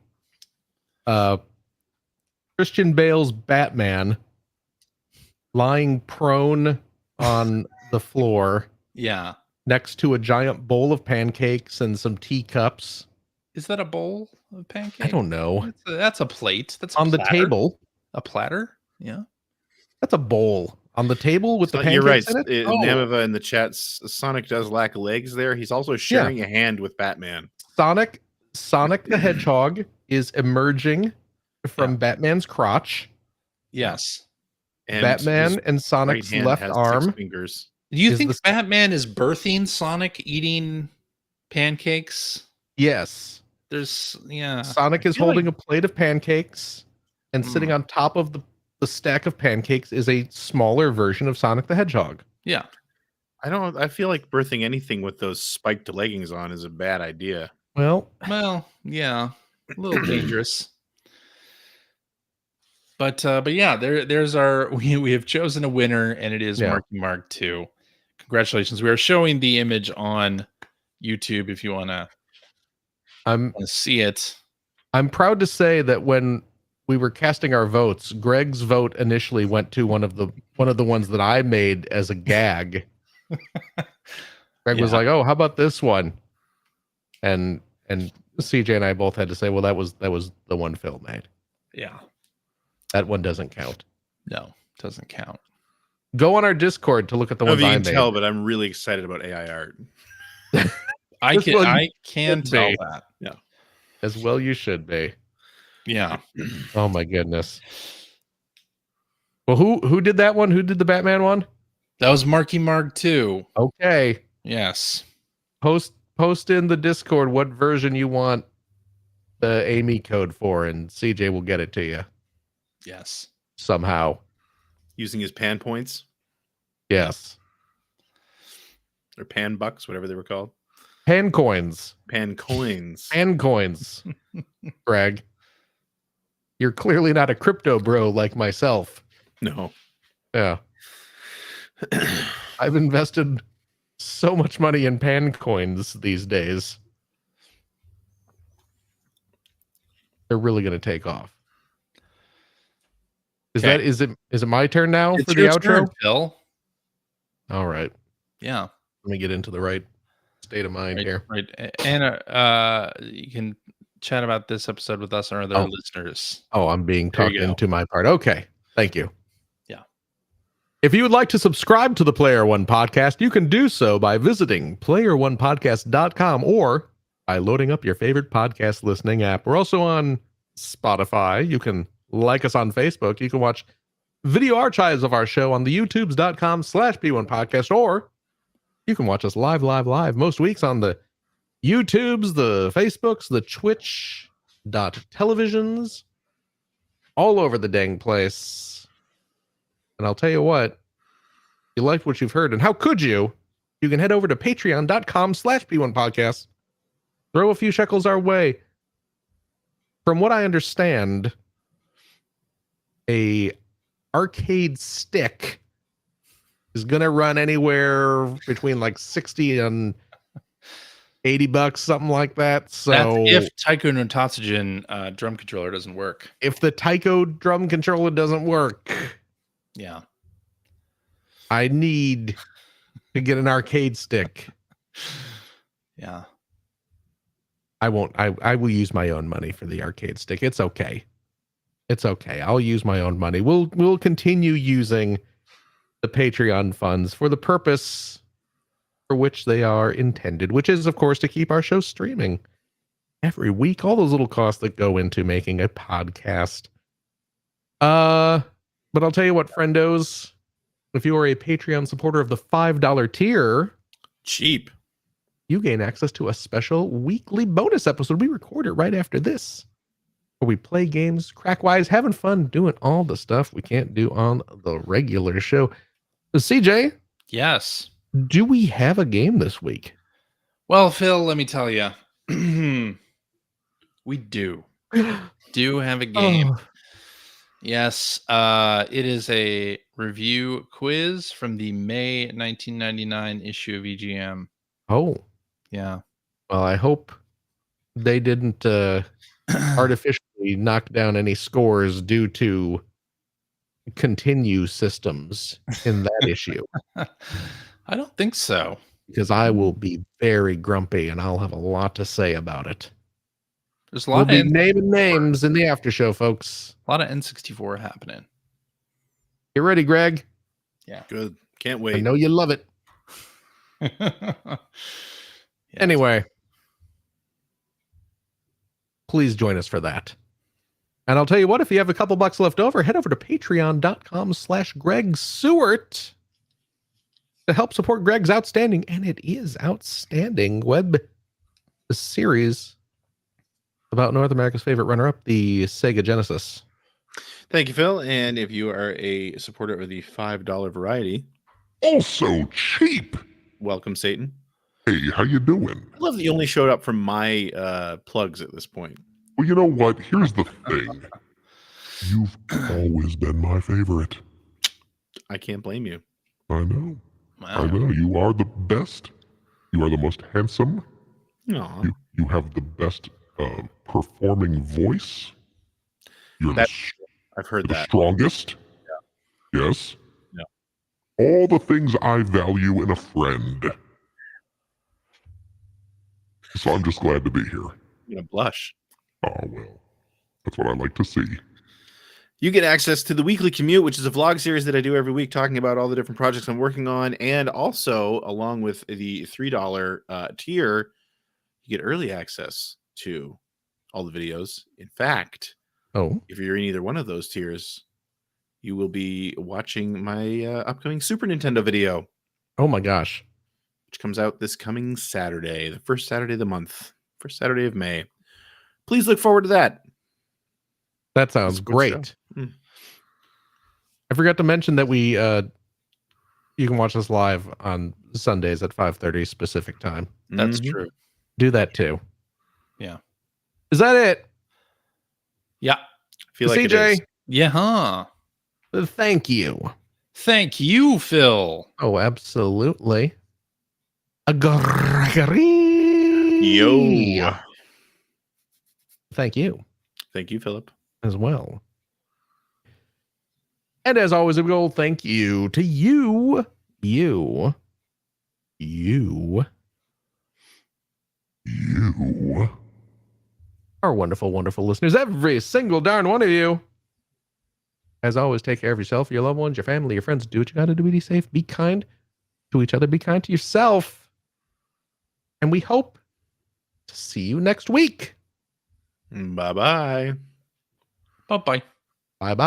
Christian Bale's Batman lying prone on the floor. Yeah. Next to a giant bowl of pancakes and some teacups. Is that a bowl of pancakes? I don't know. That's a plate. That's on the table. A platter? Yeah. That's a bowl. On the table with the pancakes. You're right. In it? Namiva in the chat, Sonic does lack legs there. He's also sharing a hand with Batman. Sonic the Hedgehog is emerging from Batman's crotch. Yes. And Batman and Sonic's left arm. Fingers. Do you think Batman is birthing Sonic eating pancakes? Yes. There's Sonic is holding a plate of pancakes and sitting on top of the stack of pancakes is a smaller version of Sonic the Hedgehog. Yeah. I feel like birthing anything with those spiked leggings on is a bad idea. Well, yeah, a little dangerous. But yeah, there's our we have chosen a winner, and it is Marky Mark 2. Congratulations. We are showing the image on YouTube if you want to see it. I'm proud to say that when we were casting our votes, Greg's vote initially went to one of the ones that I made as a gag. Greg was like, "Oh, how about this one?" And CJ and I both had to say, "Well, that was the one Phil made." Yeah. That one doesn't count. No, doesn't count. Go on our Discord to look at the ones I made. Tell, but I'm really excited about AI art. I can tell that. Yeah. As well you should be. Yeah. Oh my goodness. Well, who did that one? Who did the Batman one? That was Marky Mark 2. Okay. Yes. Post in the Discord what version you want the Amy code for, and CJ will get it to you. Yes. Somehow. Using his pan points? Yes. Or pan bucks, whatever they were called. Pan coins. Pan coins. Pan coins. Greg. You're clearly not a crypto bro like myself. No. Yeah. I've invested so much money in pan coins these days. They're really going to take off. Is it my turn now for the outro? Turn, Phil. All right. Yeah. Let me get into the right state of mind here. Right. And you can chat about this episode with us or other listeners. Oh, I'm being talked into my part. Okay. Thank you. Yeah. If you would like to subscribe to the Player One Podcast, you can do so by visiting playeronepodcast.com or by loading up your favorite podcast listening app. We're also on Spotify. You can like us on Facebook. You can watch video archives of our show on the youtubes.com/P1podcast, or you can watch us live most weeks on the YouTubes, the Facebooks, the Twitch.televisions, all over the dang place. And I'll tell you what, if you liked what you've heard, and how could you? You can head over to patreon.com/P1podcast. Throw a few shekels our way. From what I understand, a arcade stick is going to run anywhere between like 60 and $80, something like that. So that's if Taiko no Tatsujin drum controller doesn't work. If the Taiko drum controller doesn't work, yeah, I need to get an arcade stick. Yeah. I won't. I will use my own money for the arcade stick. It's okay. It's okay. I'll use my own money. We'll continue using the Patreon funds for the purpose for which they are intended, which is, of course, to keep our show streaming every week. All those little costs that go into making a podcast. But I'll tell you what, friendos, if you are a Patreon supporter of the $5 tier, cheap, you gain access to a special weekly bonus episode. We record it right after this, where we play games, crack-wise, having fun, doing all the stuff we can't do on the regular show. CJ? Yes. Do we have a game this week? Well, Phil, let me tell you. We do have a game. Oh. Yes. It is a review quiz from the May 1999 issue of EGM. Oh. Yeah. Well, I hope they didn't artificially knock down any scores due to continue systems in that issue. I don't think so. Because I will be very grumpy and I'll have a lot to say about it. There's a lot of naming names in the after show, folks. A lot of N64 happening. You ready, Greg? Yeah. Good. Can't wait. I know you love it. Anyway, please join us for that. And I'll tell you what, if you have a couple bucks left over, head over to patreon.com/Greg Seward to help support Greg's outstanding, and it is outstanding, web series about North America's favorite runner-up, the Sega Genesis. Thank you, Phil. And if you are a supporter of the $5 variety, also cheap. Welcome, Satan. Hey, how you doing? I love that you only showed up from my plugs at this point. Well, you know what? Here's the thing. You've always been my favorite. I can't blame you. I know. Wow. I know. You are the best. You are the most handsome. Aww. You have the best performing voice. I've heard the that. Strongest. Yeah. Yes. Yeah. All the things I value in a friend. So I'm just glad to be here. You're gonna blush. Oh, well. That's what I like to see. You get access to the Weekly Commute, which is a vlog series that I do every week talking about all the different projects I'm working on. And also, along with the $3 tier, you get early access to all the videos. In fact, if you're in either one of those tiers, you will be watching my upcoming Super Nintendo video. Oh my gosh. Which comes out this coming Saturday, the first Saturday of the month, first Saturday of May. Please look forward to that. That sounds great. I forgot to mention that we you can watch us live on Sundays at 5:30 specific time. That's true. Do that too. Yeah. Is that it? Yeah. I feel like CJ. it is. Yeah, huh? Thank you. Thank you, Phil. Oh, absolutely. Gregory. Yo. Thank you. Thank you, Philip. As well. And as always, a big old thank you to you, our wonderful, wonderful listeners, every single darn one of you. As always, take care of yourself, your loved ones, your family, your friends. Do what you got to do. Be safe. Be kind to each other. Be kind to yourself. And we hope to see you next week. Bye-bye. Bye-bye. Bye-bye.